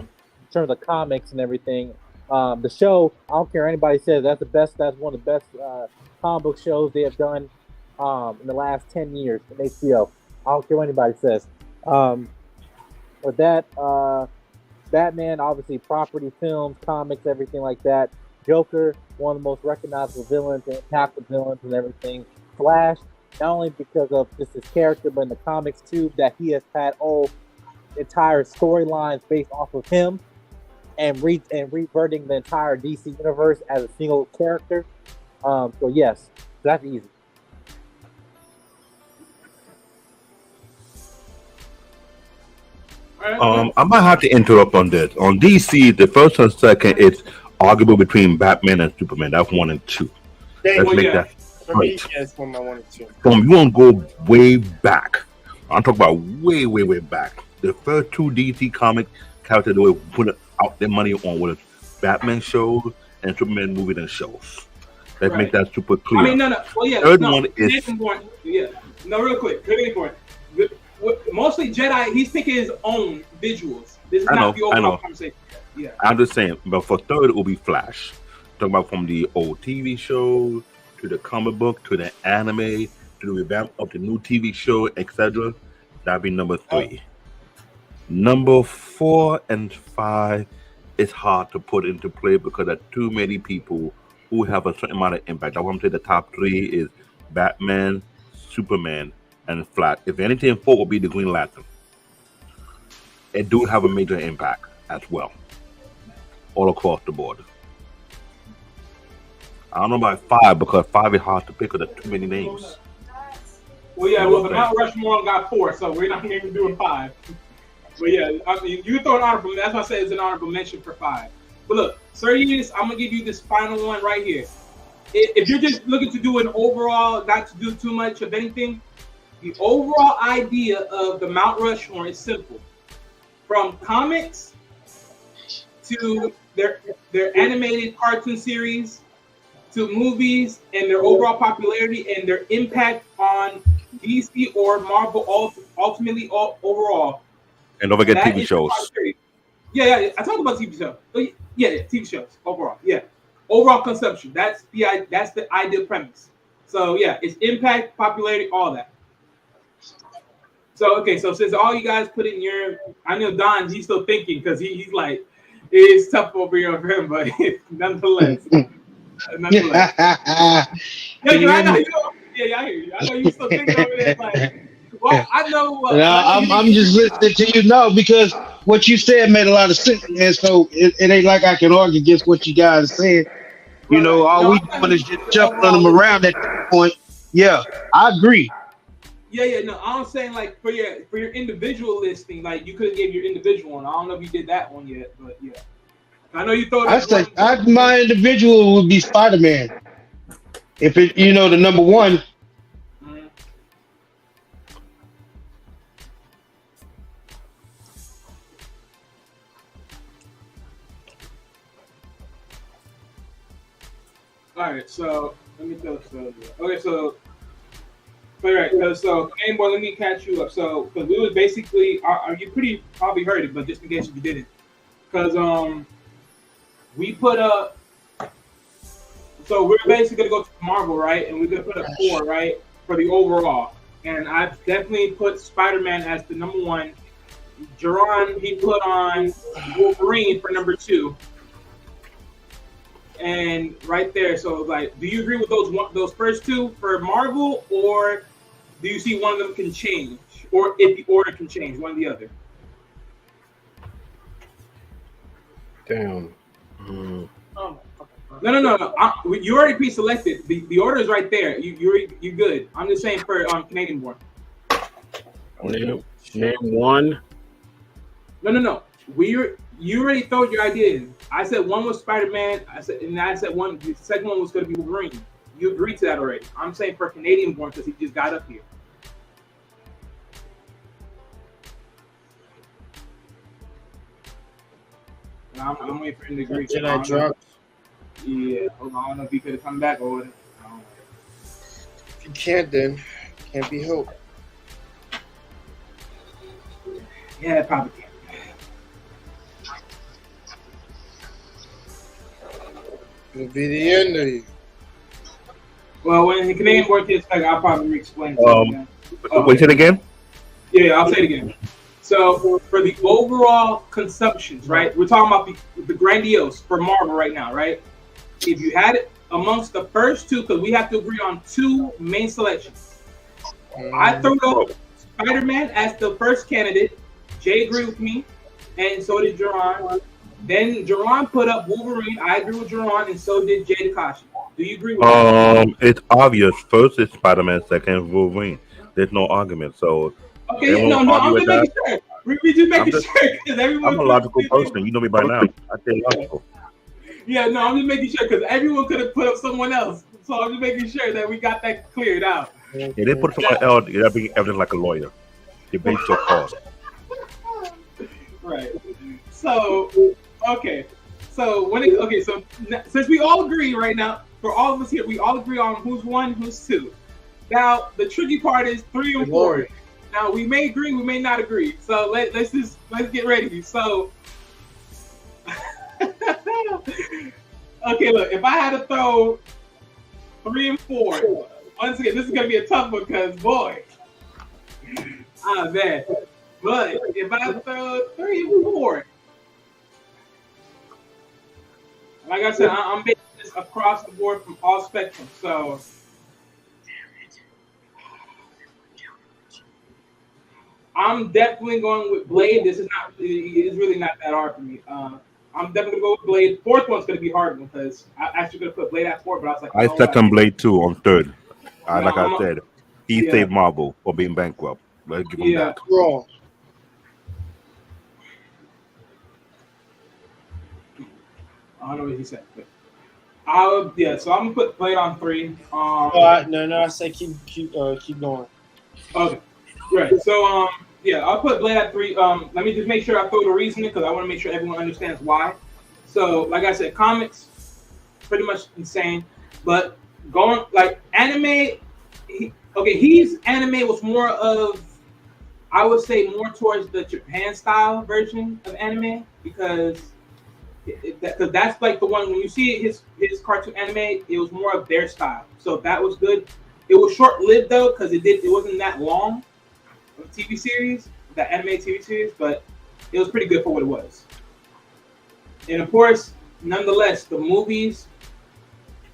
F: in terms of comics and everything. The show, I don't care anybody says that's the best. That's one of the best comic book shows they have done in the last 10 years in HBO. I don't care what anybody says. With that, Batman, obviously, property, films, comics, everything like that. Joker, one of the most recognizable villains and impactful villains and everything. Flash, not only because of just his character, but in the comics too, that he has had entire storylines based off of him and reverting the entire DC universe as a single character. So yes, that's easy.
G: I might have to interrupt on this. On DC, the first and second is arguable between Batman and Superman. That's 1 and 2. Let's make that right.
B: That's one I wanted to.
G: You want to go way back. I'm talking about way back. The first 2 DC comic characters that were put out their money on was Batman shows and Superman movies and shows. Let's make that super clear.
C: I mean, no. Well, yeah.
G: Third one is
C: No, real quick. Mostly Jedi. He's picking his own visuals. This is not the overall conversation. Yeah.
G: I'm just saying, but for third, it will be Flash. Talking about from the old TV show to the comic book to the anime to the revamp of the new TV show, etc. That'd be number 3. Number 4 and 5 is hard to put into play because there are too many people who have a certain amount of impact. I want to say the top 3 is Batman, Superman, and Flash. If anything, 4 will be the Green Lantern. It do have a major impact as well, all across the board. I don't know about 5 because 5 is hard to pick because there are too many names.
C: Well, the Mount Rushmore got 4, so we're not even doing 5. But yeah, I mean, you throw an honorable. That's why I say it's an honorable mention for 5. But look, sir, I'm gonna give you this final one right here. If you're just looking to do an overall, not to do too much of anything, the overall idea of the Mount Rushmore is simple. From comics to their animated cartoon series to movies and their overall popularity and their impact on DC or Marvel ultimately overall.
G: And don't forget
C: That
G: TV
C: is
G: shows.
C: Yeah. I talked about TV shows. Yeah, TV shows overall. Yeah, overall consumption. That's the ideal premise. So yeah, it's impact, popularity, all that. So okay, so since all you guys put in your, I know Don, he's still thinking because he's like, it's tough over here for him, but nonetheless. Yeah,
E: Can you
C: I
E: hear
C: know
E: me?
C: you. Yeah, I hear you. I know you still thinking over there. Like, well, I know.
E: No, I'm just listening to you now because what you said made a lot of sense, and so it ain't like I can argue against what you guys said. You know, all
C: No,
E: we
C: I'm
E: doing is
C: not
E: just
C: the
E: shuffling them
C: overall.
E: around at this point. Yeah, I agree.
C: Yeah. No, I'm saying like for your individual listing, like you could have gave your individual one. I don't know if you did that one yet, but yeah. I know you thought
E: I
C: it
E: say
C: one.
E: my individual would be Spider-Man. If it, the number one.
C: Mhm. All right, so let me tell you. Okay, so all right, so Game Boy, let me catch you up. So because we was basically, you pretty probably heard it, but just in case if you didn't, because we put up. So we're basically gonna go to Marvel, right? And we're gonna put up 4, right, for the overall. And I definitely put Spider-Man as the number 1. Jerron, he put on Wolverine for number 2. And right there, so like, do you agree with those first 2 for Marvel, or do you see one of them can change, or if the order can change, one or the other?
D: Damn.
C: No. You already pre-selected. The order is right there. You're good. I'm just saying for Canadian born.
D: Name one.
C: No. You already throw your idea in. I said one was Spider-Man. I said one. The second one was going to be Wolverine. You agreed to that already. I'm saying for Canadian born because he just got up here. And I'm waiting for him to agree.
B: Did I drop?
C: Yeah, hold on. I don't know if he could have come back or what.
B: If you can't, then can't be helped.
C: Yeah, probably can.
B: It'll be the end of you.
C: Well, when the Canadian board gets back, I'll probably re-explain it.
G: Wait it again?
C: Yeah, I'll say it again. So for the overall consumptions, right? We're talking about the grandiose for Marvel right now, right? If you had it amongst the first 2, because we have to agree on 2 main selections. I threw up Spider-Man as the first candidate. Jay agreed with me, and so did Jerron. Then Jerron put up Wolverine. I agree with Jerron, and so did Jay Takashi. Do you agree with that?
G: It's obvious. First is Spider-Man, second is Wolverine. There's no argument. So
C: Okay, no, I'm just making sure. We just making sure because everyone.
G: I'm a logical person. You know me by now. I say logical.
C: Yeah, no, I'm just making sure because everyone could have put up someone else. So I'm just making sure that we got that cleared out.
G: Yeah, they put someone else. They're being evidence like a lawyer. They base your cause.
C: Right. So, okay. So so since we all agree right now, for all of us here, we all agree on who's 1, who's 2. Now the tricky part is 3 and 4. Now we may agree, we may not agree. So let's get ready. So okay, look, if I had to throw 3 and 4, once again, this is gonna be a tough one because boy, man. But if I throw 3 and 4, like I said, I'm making this across the board from all spectrums. So I'm definitely going with Blade. It's really not that hard for me. I'm definitely going to go with Blade. 4th one's going to be hard because I actually going to put Blade at 4, but I was like,
G: I second Blade 2 on 3rd. Like I said, he saved Marvel for being bankrupt. Let's give him that.
B: Wrong.
C: I don't know what he said. But so I'm gonna put Blade on 3.
B: No, I say keep going.
C: Okay, right. So I'll put Blade at 3. Let me just make sure I throw the reasoning because I want to make sure everyone understands why. So, like I said, comics pretty much insane, but going like anime. His anime was more of I would say more towards the Japan style version of anime because that's like the one when you see his cartoon anime, it was more of their style. So that was good. It was short lived though because it wasn't that long of a TV series, that anime TV series, but it was pretty good for what it was. And of course, nonetheless, the movies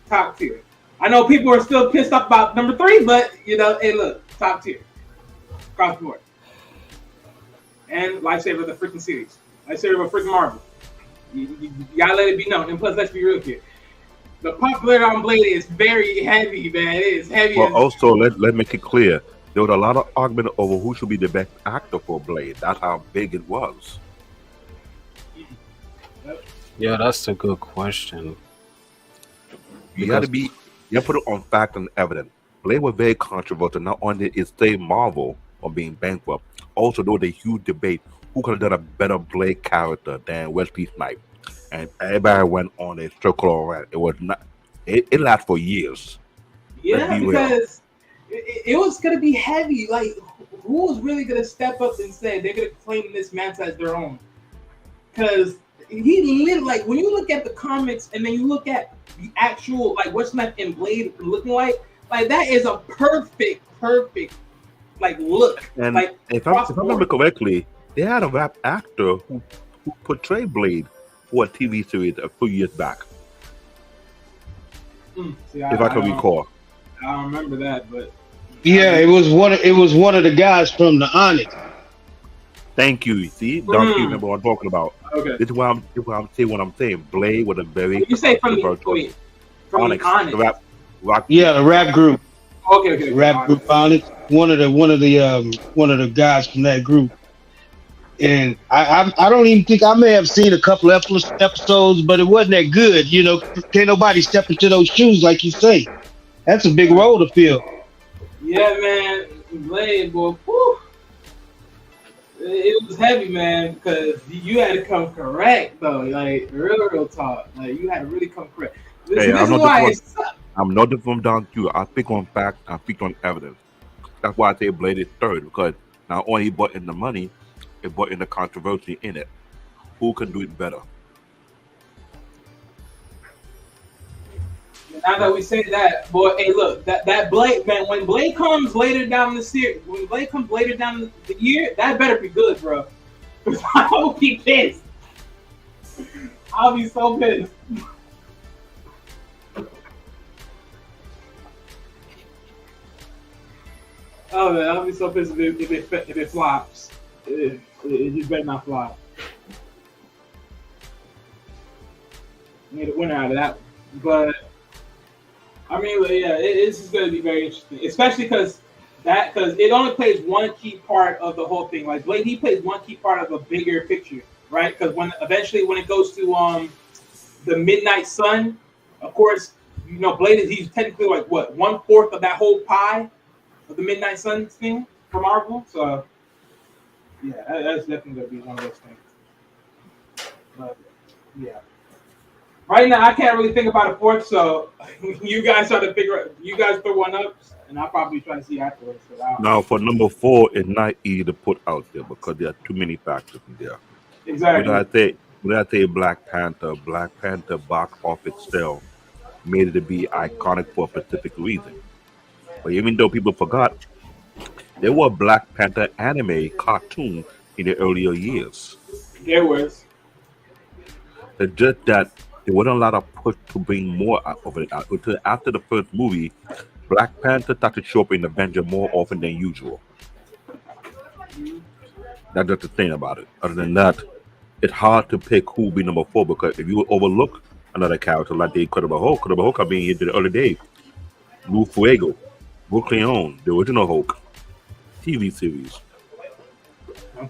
C: top tier. I know people are still pissed off about number 3, but you know, hey, look, top tier across the board. And Lifesaver the freaking series, Lifesaver of freaking Marvel. You gotta let it be known. And plus, let's be real here. The popularity on Blade is very heavy, man. It is heavy.
G: Well, also, let make it clear. There was a lot of argument over who should be the best actor for Blade. That's how big it was.
D: Yeah, that's a good question.
G: You got to put it on fact and evidence. Blade was very controversial. Not only it saved Marvel from being bankrupt, also there was a huge debate who could have done a better Blade character than Wesley Snipes. And everybody went on a circle around. It was not. It lasted for years.
C: Yeah, because it was gonna be heavy. Like, who was really gonna step up and say they're gonna claim this mantle as their own? Because he lived like when you look at the comics and then you look at the actual like what's not in Blade looking like that is a perfect like look.
G: And
C: like
G: if I remember correctly, they had a rap actor who portrayed Blade for a TV series a few years back. If I can recall.
C: I don't remember that, but
E: yeah, it was one of the guys from the Onyx.
G: Thank you. See, don't you remember what I'm talking about?
C: Okay.
G: This is why I'm saying what I'm saying. Blade was a very.
C: You say from the Onyx.
G: The rap
E: yeah, the rap group.
C: Okay.
E: Rap group Onyx. One of the guys from that group. And I don't even think I may have seen a couple episodes, but it wasn't that good. You know, can't nobody step into those shoes like you say. That's a big role to fill.
C: Yeah, man, Blade, boy, whew. It was heavy, man, because you had to come correct though. Like real talk. Like you had to really come correct.
G: I'm not different from Don Q. I speak on fact. I speak on evidence. That's why I say Blade is third because not only he brought in the money. It brought in the controversy in it. Who can do it better?
C: Now that we say that, boy, hey, look, that Blade, man, when Blade comes later down the series, when Blade comes later down the year, that better be good, bro. I'll be pissed. I'll be so pissed. Oh man, I'll be so pissed if it flops. It just better not fly. Made a winner out of that one. But I mean, yeah, it's just going to be very interesting, especially because it only plays one key part of the whole thing. Like Blade, he plays one key part of a bigger picture, right? Because when it goes to the Midnight Sun, of course, you know, Blade he's technically like what 1/4 of that whole pie of the Midnight Sun thing for Marvel. So. Yeah, that's definitely going to be one of those things. But, yeah. Right now, I can't really think about a fourth, so you guys try to figure out. You guys throw one up, and I'll probably try to see afterwards.
G: Now, for number 4, it's not easy to put out there because there are too many factors in there.
C: Exactly.
G: When I say Black Panther box office sale made it to be iconic for a specific reason. But even though people forgot, there were Black Panther anime cartoons in the earlier years.
C: There was.
G: It's just that there wasn't a lot of push to bring more out of it. Until after the first movie, Black Panther started to show up in Avenger more often than usual. That's just the thing about it. Other than that, it's hard to pick who will be number 4 because if you would overlook another character like the Incredible Hulk being here the other day, Lou Fuego, Brook Leon, the original Hulk. TV series.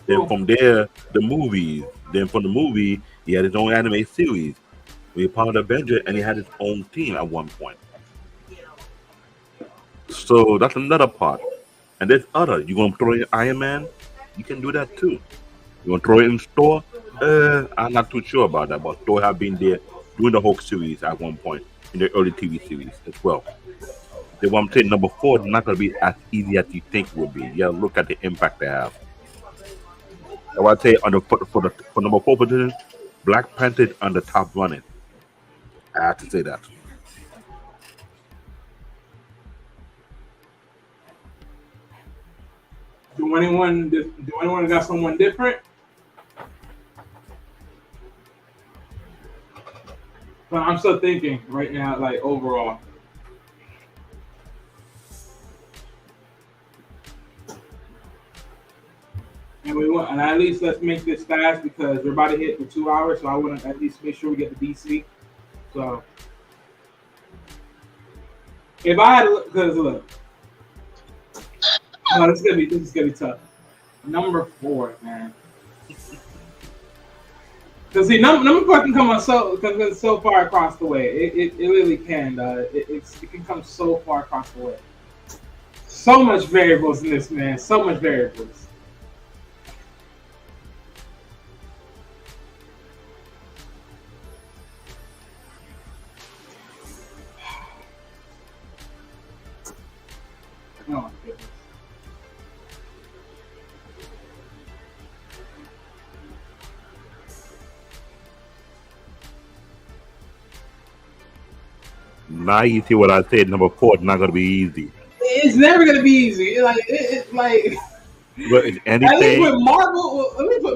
G: Then from there, the movies. Then from the movie, he had his own anime series. He was part of the Avenger, and he had his own team at one point. So that's another part. And there's other. You gonna throw in Iron Man? You can do that too. You gonna throw it in Thor? I'm not too sure about that, but Thor have been there doing the Hulk series at one point in the early TV series as well. Then what I'm saying, number 4 is not going to be as easy as you think it would be. You got to look at the impact they have. I would say on the for number 4 position, Black Panther is on the top running. I have to say that.
C: Do anyone got someone different? But I'm still thinking right now, like overall. And at least let's make this fast because we're about to hit for 2 hours. So I want to at least make sure we get the DC. So if I had, because look, this is gonna be tough. Number 4, man. Because see, number 4 can come so far across the way. It really can. It can come so far across the way. So much variables in this, man. So much variables. Oh my goodness.
G: Now you see what I said. Number 4 is not going to be easy.
C: It's never going to be easy. It's like.
G: But if anything,
C: at least with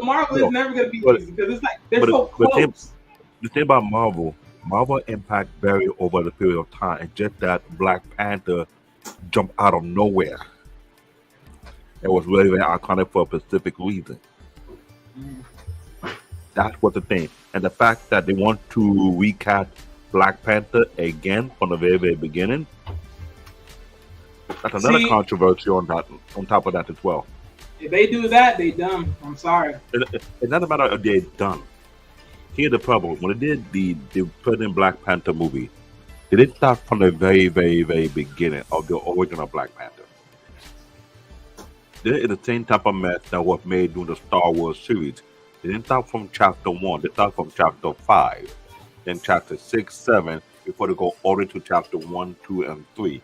C: Marvel, it's never going to be easy because it's like they're so close.
G: The thing about Marvel impact vary over the period of time. It's just that Black Panther jumped out of nowhere. It was really very iconic for a specific reason. That's what the thing. And the fact that they want to recast Black Panther again from the very, very beginning, that's another controversy on that. On top of that as well.
C: If they do that, they dumb. I'm sorry.
G: It's not a matter of they're done. Here's the problem. When they did the present Black Panther movie, they didn't start from the very, very, very beginning of the original Black Panther. They did the same type of mess that was made during the Star Wars series. They didn't start from chapter 1. They start from chapter 5, then chapter 6, 7, before they go all the way to chapter 1, 2, and 3.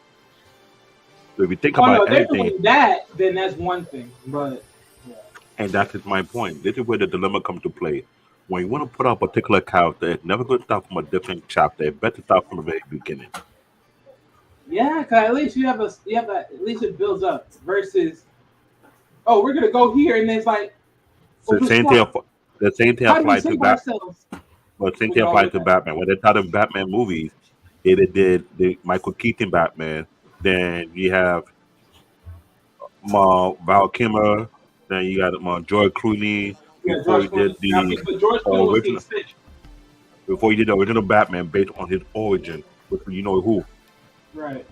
G: So if you think about anything,
C: that, then that's one thing. But yeah.
G: And that is my point. This is where the dilemma comes to play. When you want to put out a particular character, it's never going to start from a different chapter. It better start from the very beginning.
C: Yeah, because at least you have at least it builds up versus, oh, we're gonna go here, and it's like
G: the same thing applies to Batman. Well, the same thing applies to Batman. When they started Batman movies, they did the Michael Keaton Batman. Then you have Val Kilmer. Then you got George Clooney. Before you did the original Batman based on his origin, which you know who.
C: Right.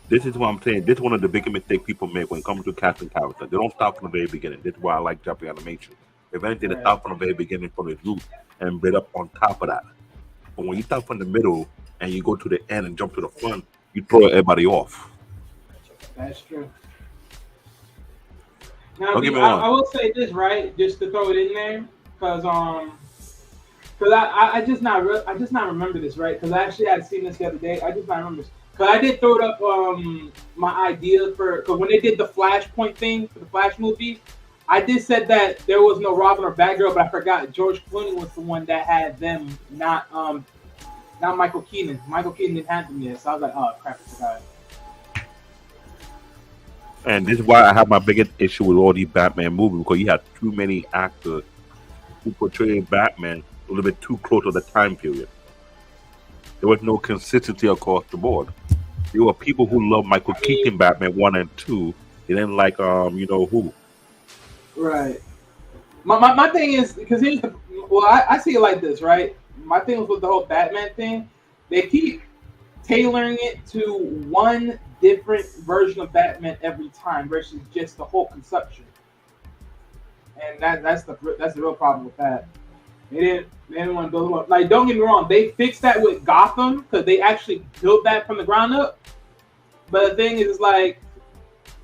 G: This is what I'm saying. This is one of the biggest mistakes people make when it comes to casting characters. They don't start from the very beginning. This is why I like Japanese animation. If anything, they start from the very beginning from its root and build up on top of that. But when you start from the middle and you go to the end and jump to the front, you throw everybody off.
C: That's true. Now, I will say this, right? Just to throw it in there, because I just not remember this, right? Because I actually had seen this the other day. I just not remember this. Because I did throw it up my idea because when they did the Flashpoint thing for the Flash movie, I did said that there was no Robin or Batgirl, but I forgot George Clooney was the one that had them, not Michael Keaton. Michael Keaton didn't have them yet, so I was like, oh crap, I forgot.
G: And this is why I have my biggest issue with all these Batman movies, because you have too many actors who portray Batman a little bit too close to the time period. There was no consistency across the board. There were people who loved Michael Keaton Batman 1 and 2. They didn't like you know who.
C: Right. My thing is, because I see it like this, right? My thing was with the whole Batman thing. They keep tailoring it to one different version of Batman every time versus just the whole conception. And that's the real problem with that. They didn't want to build them up. Like, don't get me wrong, they fixed that with Gotham because they actually built that from the ground up. But the thing is, like,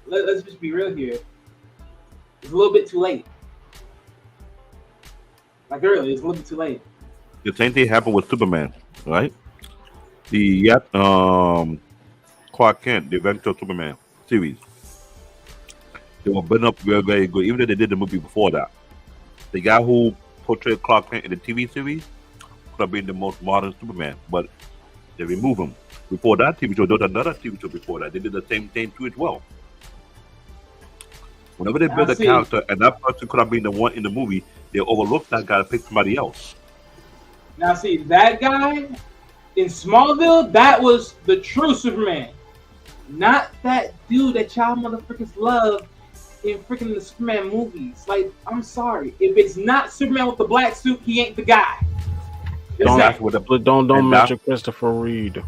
C: let's just be real here. It's a little bit too late. Like, really, it's a little bit too late.
G: The same thing happened with Superman, right? Clark Kent, the Adventure Superman series. They were building up very, very good, even though they did the movie before that. The guy who portrayed Clark Kent in the TV series could have been the most modern Superman, but they removed him. Before that TV show, there was another TV show before that. They did the same thing too as well. Whenever they build a character and that person could have been the one in the movie, they overlooked that guy and picked somebody else.
C: Now, see, that guy in Smallville, that was the true Superman. Not that dude that y'all motherfuckers love in freaking the Superman movies. Like, I'm sorry. If it's not Superman with the black suit, he ain't the guy.
D: Don't mention Christopher Reed.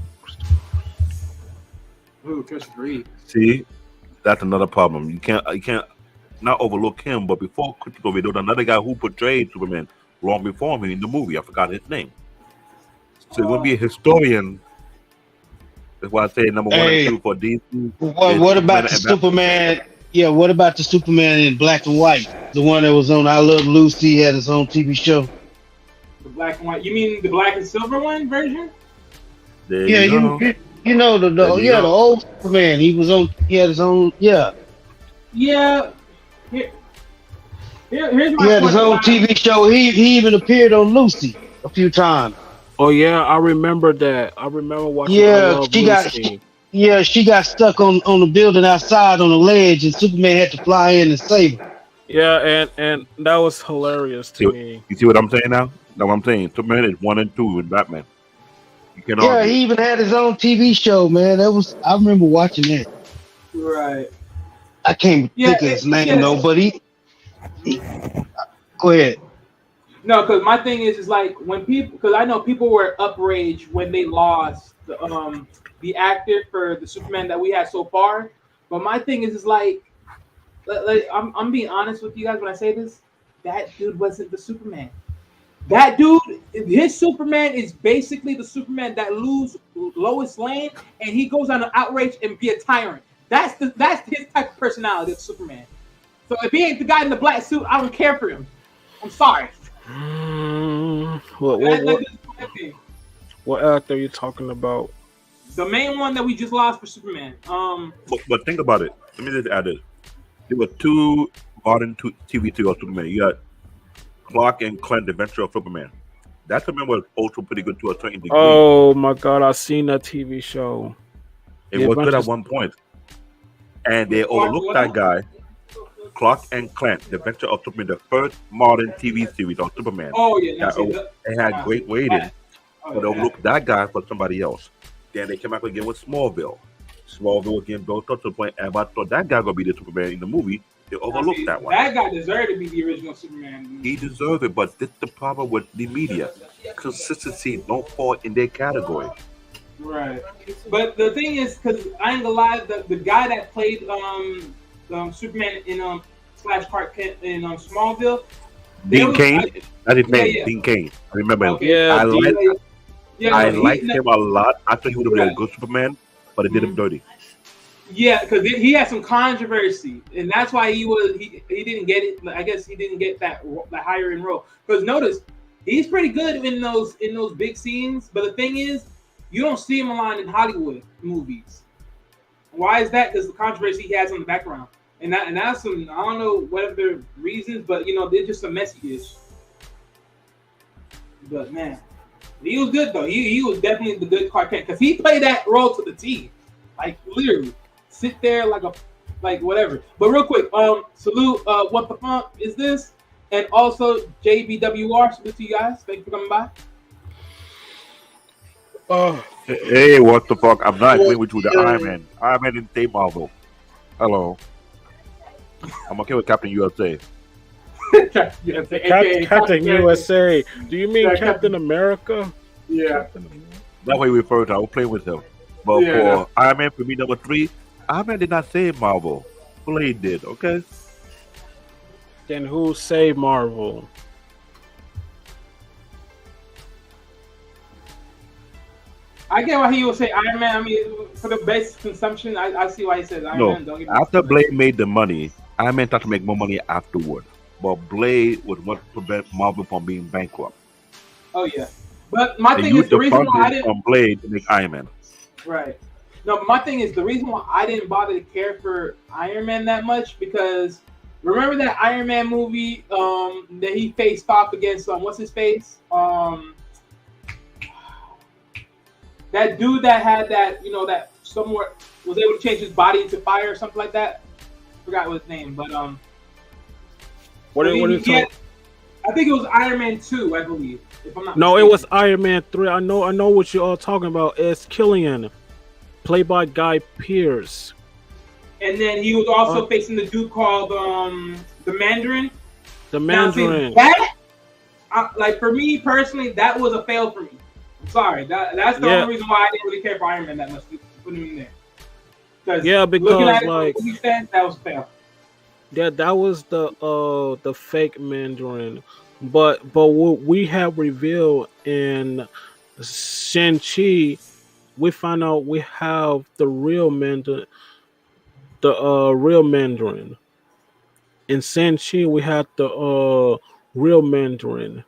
C: Ooh, Christopher Reed.
G: See, that's another problem. You can't not overlook him. But before Christopher Reed, there was another guy who portrayed Superman long before me in the movie. I forgot his name. So it would be a historian. That's why I say number 1 and 2 for DC.
E: What about the Superman? Yeah, what about the Superman in black and white? The one that was on I Love Lucy, had his own TV show.
C: The black and white. You mean the black and silver one version?
E: You know the old Superman. He had his own. Yeah.
C: Yeah. Here's my
E: he had his own TV show. He even appeared on Lucy a few times.
D: Oh yeah, I remember that. I remember watching.
E: Yeah, she got stuck on the building outside on the ledge, and Superman had to fly in and save her.
D: Yeah, and that was hilarious to me.
G: You see what I'm saying now? That's what I'm saying. Superman is 1 and 2 in Batman. You can argue.
E: He even had his own TV show, man. I remember watching that.
C: Right.
E: I can't think of his name though, but he go ahead.
C: No, because my thing is like when people, because I know people were outraged when they lost the actor for the Superman that we had so far. But my thing is like I'm being honest with you guys when I say this. That dude wasn't the Superman. That dude, his Superman is basically the Superman that lose Lois Lane, and he goes on an outrage and be a tyrant. That's his type of personality of Superman. So if he ain't the guy in the black suit, I don't care for him. I'm sorry.
D: What actor are you talking about?
C: The main one that we just lost for Superman.
G: But think about it. Let me just add this. There were 2 modern TV series of Superman. You got Clark and Kent, The Adventure of Superman. That Superman was also pretty good to a certain degree.
D: Oh my God, I've seen that TV show.
G: It was good at one point. And they overlooked that guy. Clark and Kent, The Adventure of Superman, the first modern TV series on Superman.
C: Oh yeah,
G: it had great ratings. But they overlooked that guy for somebody else. Then they came back again with Smallville. Smallville again built up to the point, and I thought that guy gonna be the Superman in the movie. They overlooked that one.
C: That guy deserved to be the original Superman.
G: He deserved it, but this is the problem with the media. Consistency don't fall in their category.
C: Right. But the thing is, because I ain't gonna lie, the guy that played Superman in slash Clark Kent in Smallville,
G: Dean Cain. That's his name. Yeah. Dean Cain. I remember him.
D: Yeah,
G: I liked him a lot. I thought he would have been a good Superman, but it did him dirty.
C: Yeah, because he had some controversy, and that's why he didn't get it. I guess he didn't get that higher in role. Because notice he's pretty good in those big scenes, but the thing is, you don't see him a lot in Hollywood movies. Why is that? Because the controversy he has in the background, and that's some, I don't know what other reasons, but they're just some messy-ish. But man, he was good though. He was definitely the good Clark Kent because he played that role to the T, like literally sit there like whatever. But real quick, salute. What the fuck is this? And also JBWR. Salute to you guys. Thank you for coming by.
G: Hey, what the fuck? I'm not agreeing with you. The Iron Man. Iron Man didn't say Marvel. Hello. I'm okay with Captain USA.
D: Captain USA. Do you mean Captain America?
C: Yeah.
G: That way we refer to. I will play with him. But for Iron Man, for me, number 3, Iron Man did not say Marvel. Blade did. Okay.
D: Then who saved Marvel?
C: I get why he would say Iron Man. I mean, for the base consumption, I see why he says Iron Man. Don't get
G: after Blade made the money, Iron Man tried to make more money afterward. But Blade was what prevent Marvel from being bankrupt.
C: Oh yeah, but my thing is the reason why I didn't
G: on Blade to make Iron Man.
C: Right. No, my thing is the reason why I didn't bother to care for Iron Man that much because Remember that Iron Man movie that he faced off against what's his face? That dude that had that, that somewhere was able to change his body into fire or something like that. Forgot what his name, but
D: What are you talking?
C: I think it was Iron Man 2, I believe. If I'm not
D: No,
C: mistaken.
D: it was Iron Man 3. I know what you're all talking about. It's Killian, played by Guy Pearce.
C: And then he was also facing the dude called the Mandarin.
D: The Mandarin.
C: Now, see, that, for me personally, that was a fail for me. I'm sorry. That's the only reason why I didn't really care for Iron Man that much to put him in there. Because looking at it, what he said, that was a fail.
D: Yeah, that was the fake Mandarin. But what we have revealed in Shang-Chi, we find out we have the real Mandarin. The real Mandarin. In Shang-Chi, we had the real Mandarin.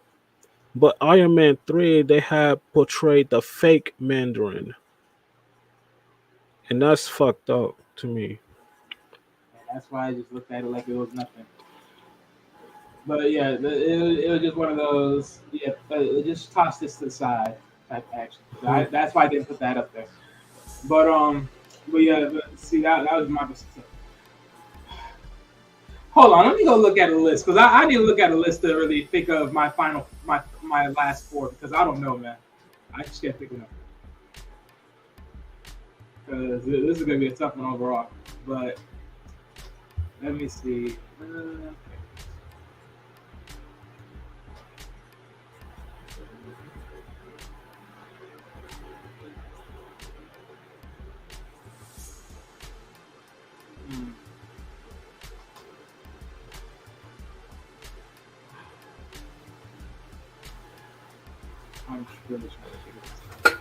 D: But Iron Man 3, they have portrayed the fake Mandarin. And that's fucked up to me.
C: And that's why I just looked at it like it was nothing. But yeah, it was just one of those, just toss this to the side type action. That's why I didn't put that up there. But see, that was my mistake. Hold on, let me go look at a list because I need to look at a list to really think of my last four because I don't know, man. I just can't think of them because this is gonna be a tough one overall. But let me see. I'm really trying to figure this out.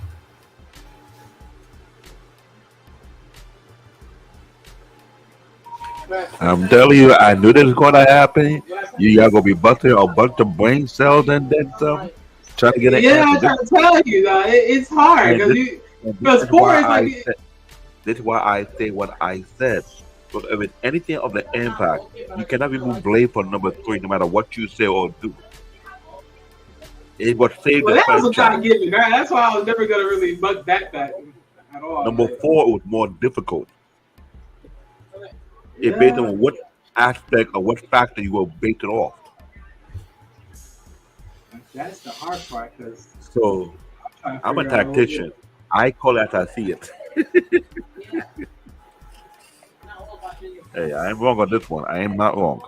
G: I'm telling you, I knew this was going to happen. You guys gonna be busting a bunch of brain cells and then some, trying to get an
C: Yeah, I'm
G: answer.
C: trying to tell you, though, it's hard because four is like.
G: This is why I say what I said. But if it's anything of the impact, you cannot remove Blade for number 3, no matter what you say or do. It would save
C: Well,
G: the
C: that was a
G: franchise.
C: not given. That's why I was never gonna really bug that back at all.
G: Number 4 was more difficult. It based on what aspect or what factor you will base it off.
C: That's the hard part because
G: So I'm a tactician. I call it as I see it. Hey, I am wrong on this one. I am not wrong.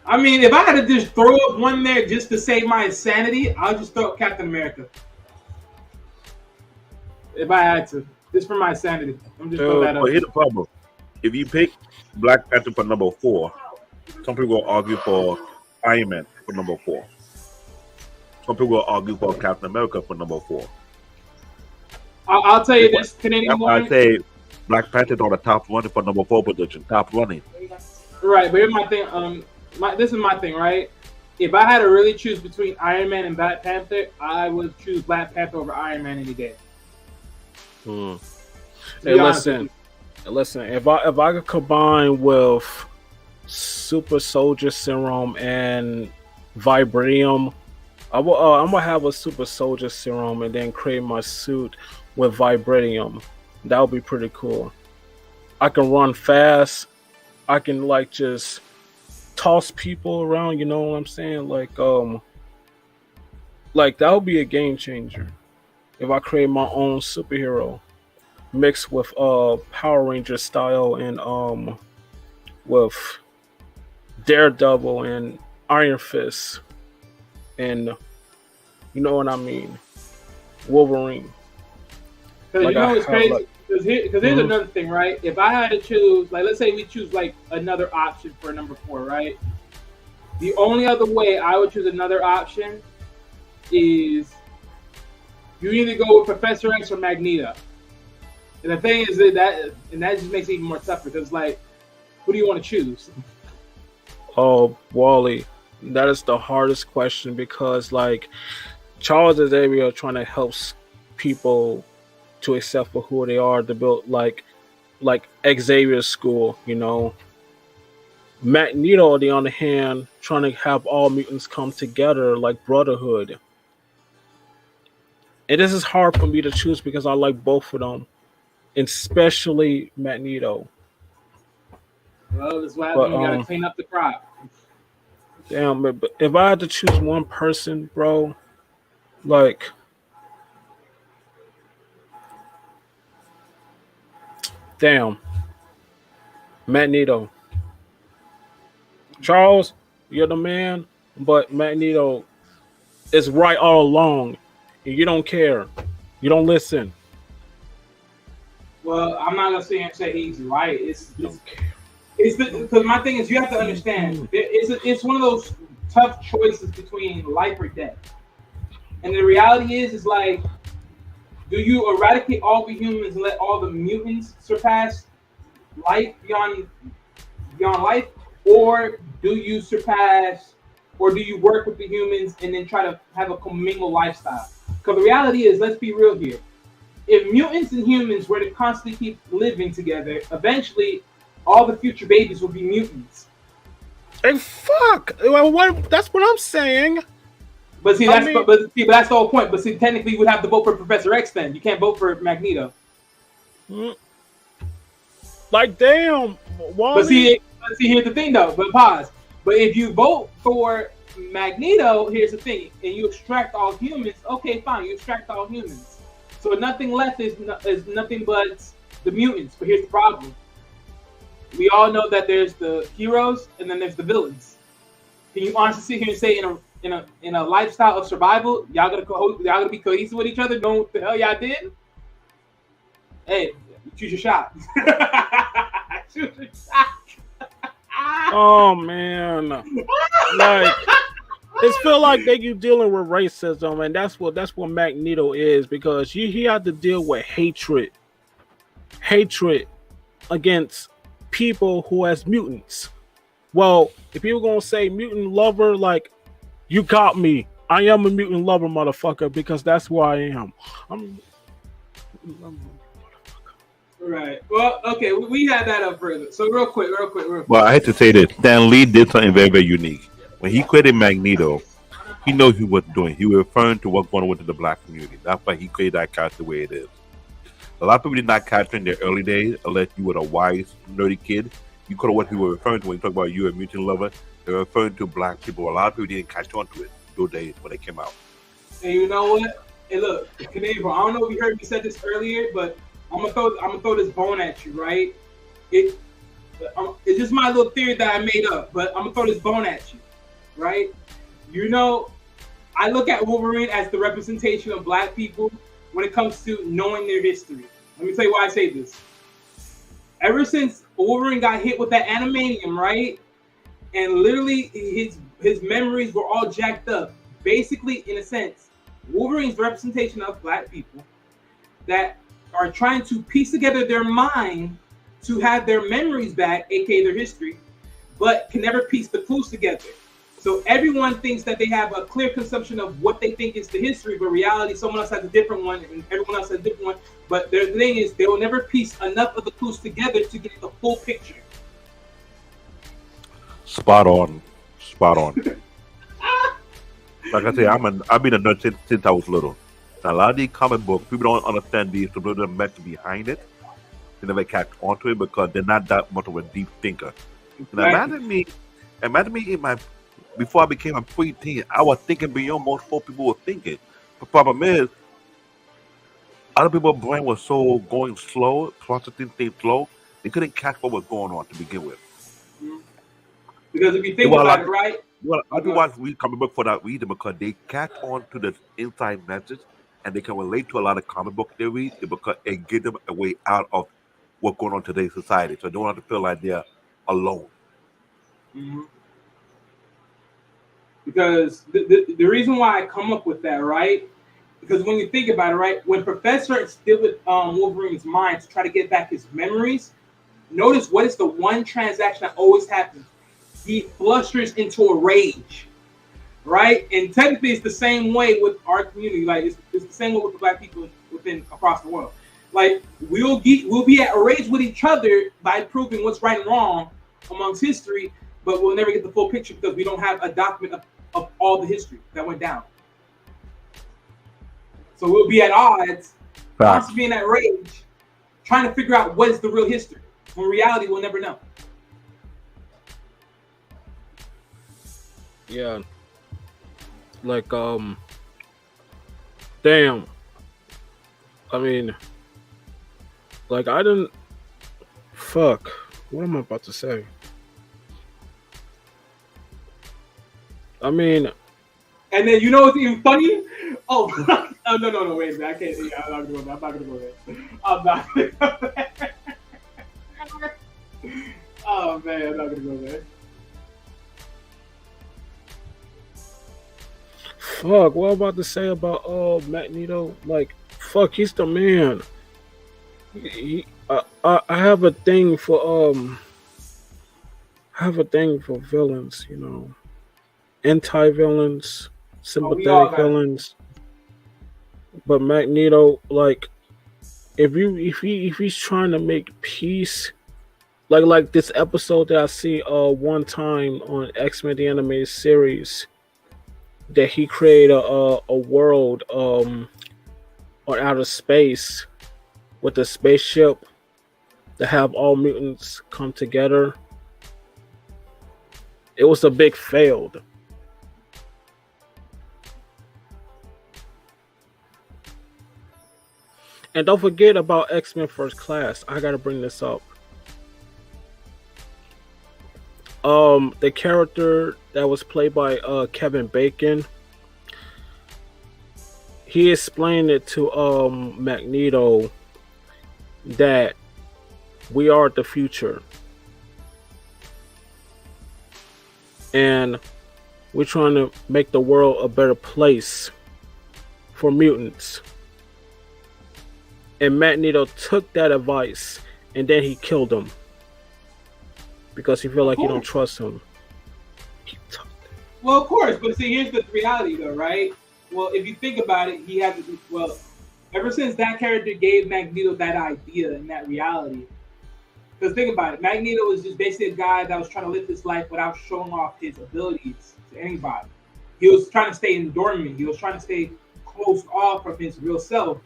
C: I mean, if I had to just throw up one there just to save my insanity, I'll just throw up Captain America. If I had to, just for my sanity, I'm just throwing that up.
G: But here's the problem: if you pick Black Panther for number 4, some people will argue for Iron Man for number 4. Some people will argue for Captain America for number 4.
C: I'll tell you this, Canadian
G: I say Black Panther's on the top running for number 4 position, top running.
C: Right, but here's my thing. This is my thing, right? If I had to really choose between Iron Man and Black Panther, I would choose Black Panther over Iron Man any day.
D: Hey, listen. If I could combine with Super Soldier Serum and Vibranium, I'm gonna have a Super Soldier Serum and then create my suit with Vibranium. That would be pretty cool. I can run fast. I can just toss people around. You know what I'm saying? Like that would be a game changer if I create my own superhero mixed with Power Ranger style and with Daredevil and Iron Fist and you know what I mean, Wolverine.
C: Because it's crazy. Because here's another thing, right? If I had to choose, let's say we choose another option for number 4, right? The only other way I would choose another option is you either go with Professor X or Magneto. And the thing is that just makes it even more tougher because who do you want to choose?
D: Oh, Wally, that is the hardest question because Charles Xavier trying to help people to accept for who they are to build like Xavier's school, you know. Magneto, on the other hand, trying to have all mutants come together like brotherhood. And this is hard for me to choose because I like both of them, especially Magneto.
C: Well, that's what happens
D: But
C: when you gotta clean up the crop.
D: damn, but if I had to choose one person, bro, like, damn, Magneto. Charles, you're the man, but Magneto is right all along, and you don't care. You don't listen.
C: Well, I'm not gonna sit and say easy, right? Because my thing is, you have to understand, it's one of those tough choices between life or death. And the reality is like, do you eradicate all the humans and let all the mutants surpass life beyond life, or do you surpass, or do you work with the humans and then try to have a commingled lifestyle? Because the reality is, let's be real here. If mutants and humans were to constantly keep living together, eventually all the future babies will be mutants.
D: Hey, fuck! Well, that's what I'm saying.
C: But see, that's the whole point. But see, technically, you would have to vote for Professor X. Then you can't vote for Magneto.
D: Like, damn. Wally.
C: But see, here's the thing, though. But pause. But if you vote for Magneto, here's the thing, and you extract all humans. Okay, fine. You extract all humans. So nothing left is nothing but the mutants. But here's the problem. We all know that there's the heroes and then there's the villains. Can you honestly sit here and say in a lifestyle of survival, y'all gonna be cohesive with each other? Know what the hell y'all did? Hey, choose your shot. Choose your shot.
D: Oh man, like it feel like that you dealing with racism, and that's what Magneto is, because he had to deal with hatred against people who has mutants. Well, if people gonna say mutant lover, like, you got me. I am a mutant lover, motherfucker, because that's who I am.
C: Right. Well, okay, we had that up further. So real quick.
G: Well, I had to say this. Stan Lee did something very, very unique. When he created Magneto, he knows he was doing. He was referring to what's going on within the black community. That's why he created that character the way it is. A lot of people did not catch it in their early days, unless you were a wise, nerdy kid. You could have what he was referring to when you talk about you a mutant lover. They were referring to black people. A lot of people didn't catch on to it those days when they came out.
C: And you know what? Hey, look, Canadian, I don't know if you heard me said this earlier, but I'm gonna throw this bone at you, right? It's just my little theory that I made up, but I'm gonna throw this bone at you, right? You know, I look at Wolverine as the representation of black people when it comes to knowing their history. Let me tell you why I say this. Ever since Wolverine got hit with that adamantium, right? And literally his memories were all jacked up. Basically, in a sense, Wolverine's representation of black people that are trying to piece together their mind to have their memories back, aka their history, but can never piece the clues together. So everyone thinks that they have a clear conception of what they think is the history, but reality, someone else has a different one, and everyone else has a different one. But their thing is, they will never piece enough of the clues together to get the full picture.
G: Spot on. Like I say, I've been a nerd since I was little. Now, a lot of these comic books, people don't understand the subliminal message behind it. They never catch onto it because they're not that much of a deep thinker. Now, imagine me before I became a preteen, I was thinking beyond most folk people were thinking. The problem is, other people's brain was so going slow, processing things slow, they couldn't catch what was going on to begin with.
C: Because if you think about it, right?
G: Well, I do watch read comic book for that reason, because they catch on to the inside message and they can relate to a lot of comic book they read because it gives them a way out of what's going on in today's society. So they don't have to feel like they're alone.
C: Mm-hmm. Because the reason why I come up with that, right? Because when you think about it, right, when Professor instilled with Wolverine's mind to try to get back his memories, notice what is the one transaction that always happens. He flusters into a rage, right? And technically, it's the same way with our community. Like it's the same way with the black people across the world. Like we'll be at a rage with each other by proving what's right and wrong amongst history. but we'll never get the full picture because we don't have a document of all the history that went down. So we'll be at odds, constantly being that rage, trying to figure out what is the real history. When reality, we'll never know.
D: Yeah. Like, damn. I mean, like, I didn't. Fuck. What am I about to say? I mean.
C: And then you know what's even funny? Oh, oh no, wait a minute. I can't. Yeah, I'm not gonna go there. I'm not gonna go there. Oh man, I'm not gonna go there.
D: Fuck, what I'm about to say about Magneto? Like, fuck, he's the man. I have a thing for villains, you know, anti-villains, sympathetic villains. But Magneto, like, if he's trying to make peace, like this episode that I see one time on X-Men the animated series, that he created a world on outer space with a spaceship to have all mutants come together. It was a big failed. And don't forget about X-Men First Class. I gotta bring this up. The character that was played by Kevin Bacon, he explained it to Magneto that we are the future and we're trying to make the world a better place for mutants. And Magneto took that advice and then he killed him because he felt like he don't trust him.
C: Well, of course, but see, here's the reality, though, right? Well, if you think about it, he had to. Well, ever since that character gave Magneto that idea and that reality, because think about it, Magneto was just basically a guy that was trying to live his life without showing off his abilities to anybody. He was trying to stay dormant. He was trying to stay closed off from his real self.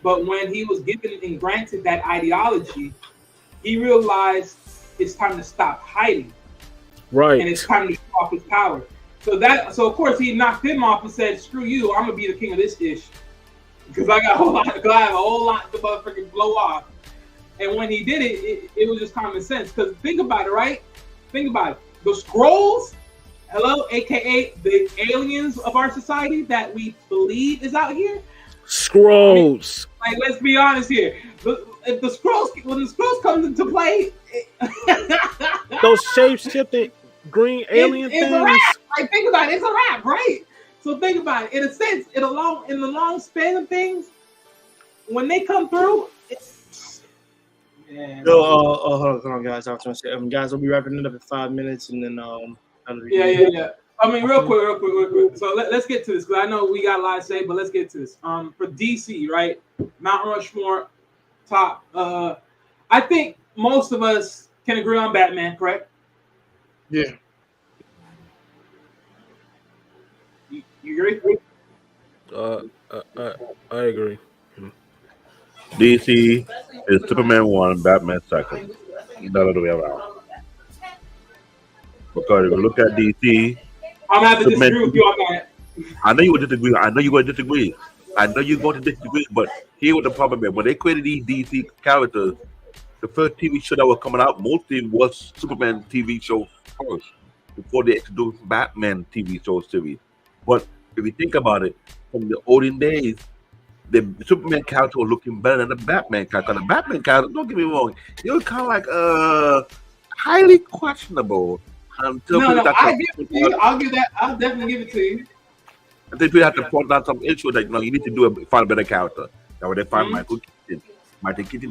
C: But when he was given and granted that ideology, he realized it's time to stop hiding.
D: Right.
C: And it's time to show off his power. So of course he knocked him off and said, "Screw you! I'm gonna be the king of this dish because I got a whole lot to motherfucking blow off." And when he did it, it was just common sense. Because think about it, right? Think about it. The Skrulls, hello, aka the aliens of our society that we believe is out here.
D: Skrulls.
C: I mean, like, let's be honest here. When the Skrulls come into play,
D: those shape-shifting green alien things.
C: A wrap. Like, think about it, it's a wrap, right? So think about it. In a sense, in the long span of things, when they come through, it's man.
B: Hold on, guys. I was going to say, guys, we'll be wrapping it up in 5 minutes, and then
C: Yeah. I mean, real quick. So let's get to this because I know we got a lot to say, but let's get to this. For DC, right? Mount Rushmore, top. I think most of us can agree on Batman, correct?
B: Yeah.
C: You agree?
D: I agree.
G: DC is Superman 1, Batman 2nd. None of the way around. Because if you look at DC,
C: I'm gonna have to disagree with you on that.
G: I know you would disagree. I know you're going to disagree. But here what the problem is. When they created these DC characters, the first TV show that was coming out mostly was Superman TV show first, before they introduced Batman TV show series. But if you think about it, from the olden days, the Superman character was looking better than the Batman character. The Batman character, don't get me wrong, it was kind of like highly questionable. Until
C: I give it to you. I'll give that. I'll definitely give it to you.
G: I think we have to point out some issue that you need to find a better character. Now when they find Michael Keaton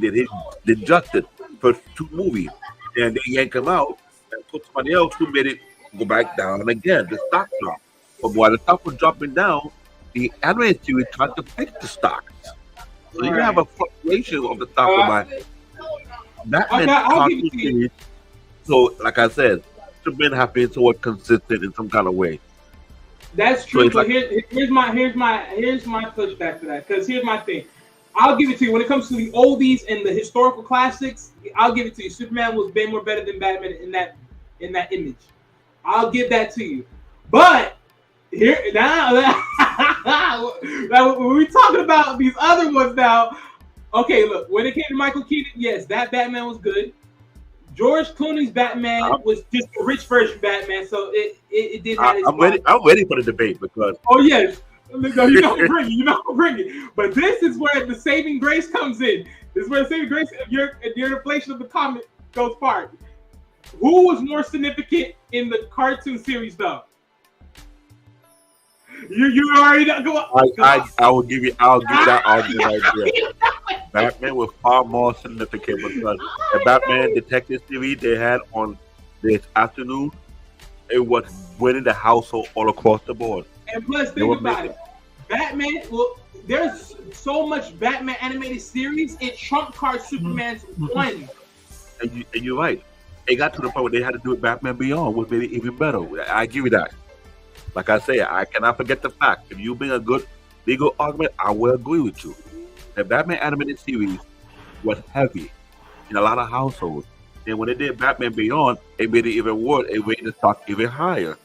G: did justice for 2 movies, and they yank him out and put somebody else who made it go back down again. The stock dropped. But while the stock was dropping down, the animated series tried to fix the stocks. So you have a fluctuation of the stock of my Batman cartoon series. So like I said, Superman have been somewhat consistent in some kind of way.
C: That's true, but here's my pushback to that. Because here's my thing. I'll give it to you. When it comes to the oldies and the historical classics, I'll give it to you. Superman was way more better than Batman in that image. I'll give that to you. But here now when we're talking about these other ones now. Okay, look, when it came to Michael Keaton, yes, that Batman was good. George Clooney's Batman was just a rich version Batman, so it did have its
G: I'm ready for the debate because
C: oh yes. No, you don't bring it. But this is where the saving grace comes in. This is where the saving grace of your inflation of the comic goes far. Who was more significant in the cartoon series, though? You already know. Go on.
G: I will give you. I'll give that argument right there. Batman was far more significant because the Batman Detective series they had on this afternoon, it was winning the household all across the board.
C: And plus, think about it. Batman, well, there's so much Batman animated series, it trump cards Superman's one.
G: And you're right. It got to the point where they had to do it Batman Beyond, which made it even better. I give you that. Like I say, I cannot forget the fact. If you bring a good legal argument, I will agree with you. The Batman animated series was heavy in a lot of households. And when they did Batman Beyond, it made it even worse. It made the stock even higher.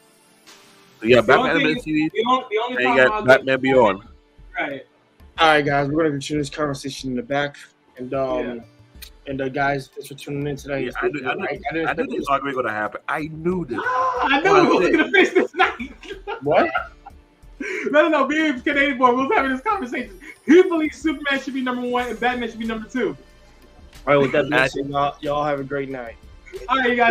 G: So yeah, Batman animated series,
C: the only
G: and you got Batman Beyond.
C: Right.
B: All right, guys, we're gonna continue this conversation in the back, and guys, thanks for tuning in today.
G: Yeah, I knew this argument was gonna happen. I knew this.
C: I knew we were gonna finish this night.
B: What?
C: No. Me and Canadian boy, we was having this conversation. He believes Superman should be number 1 and Batman should be number 2.
B: All right, with that being said, y'all have a great night.
C: All right, you guys.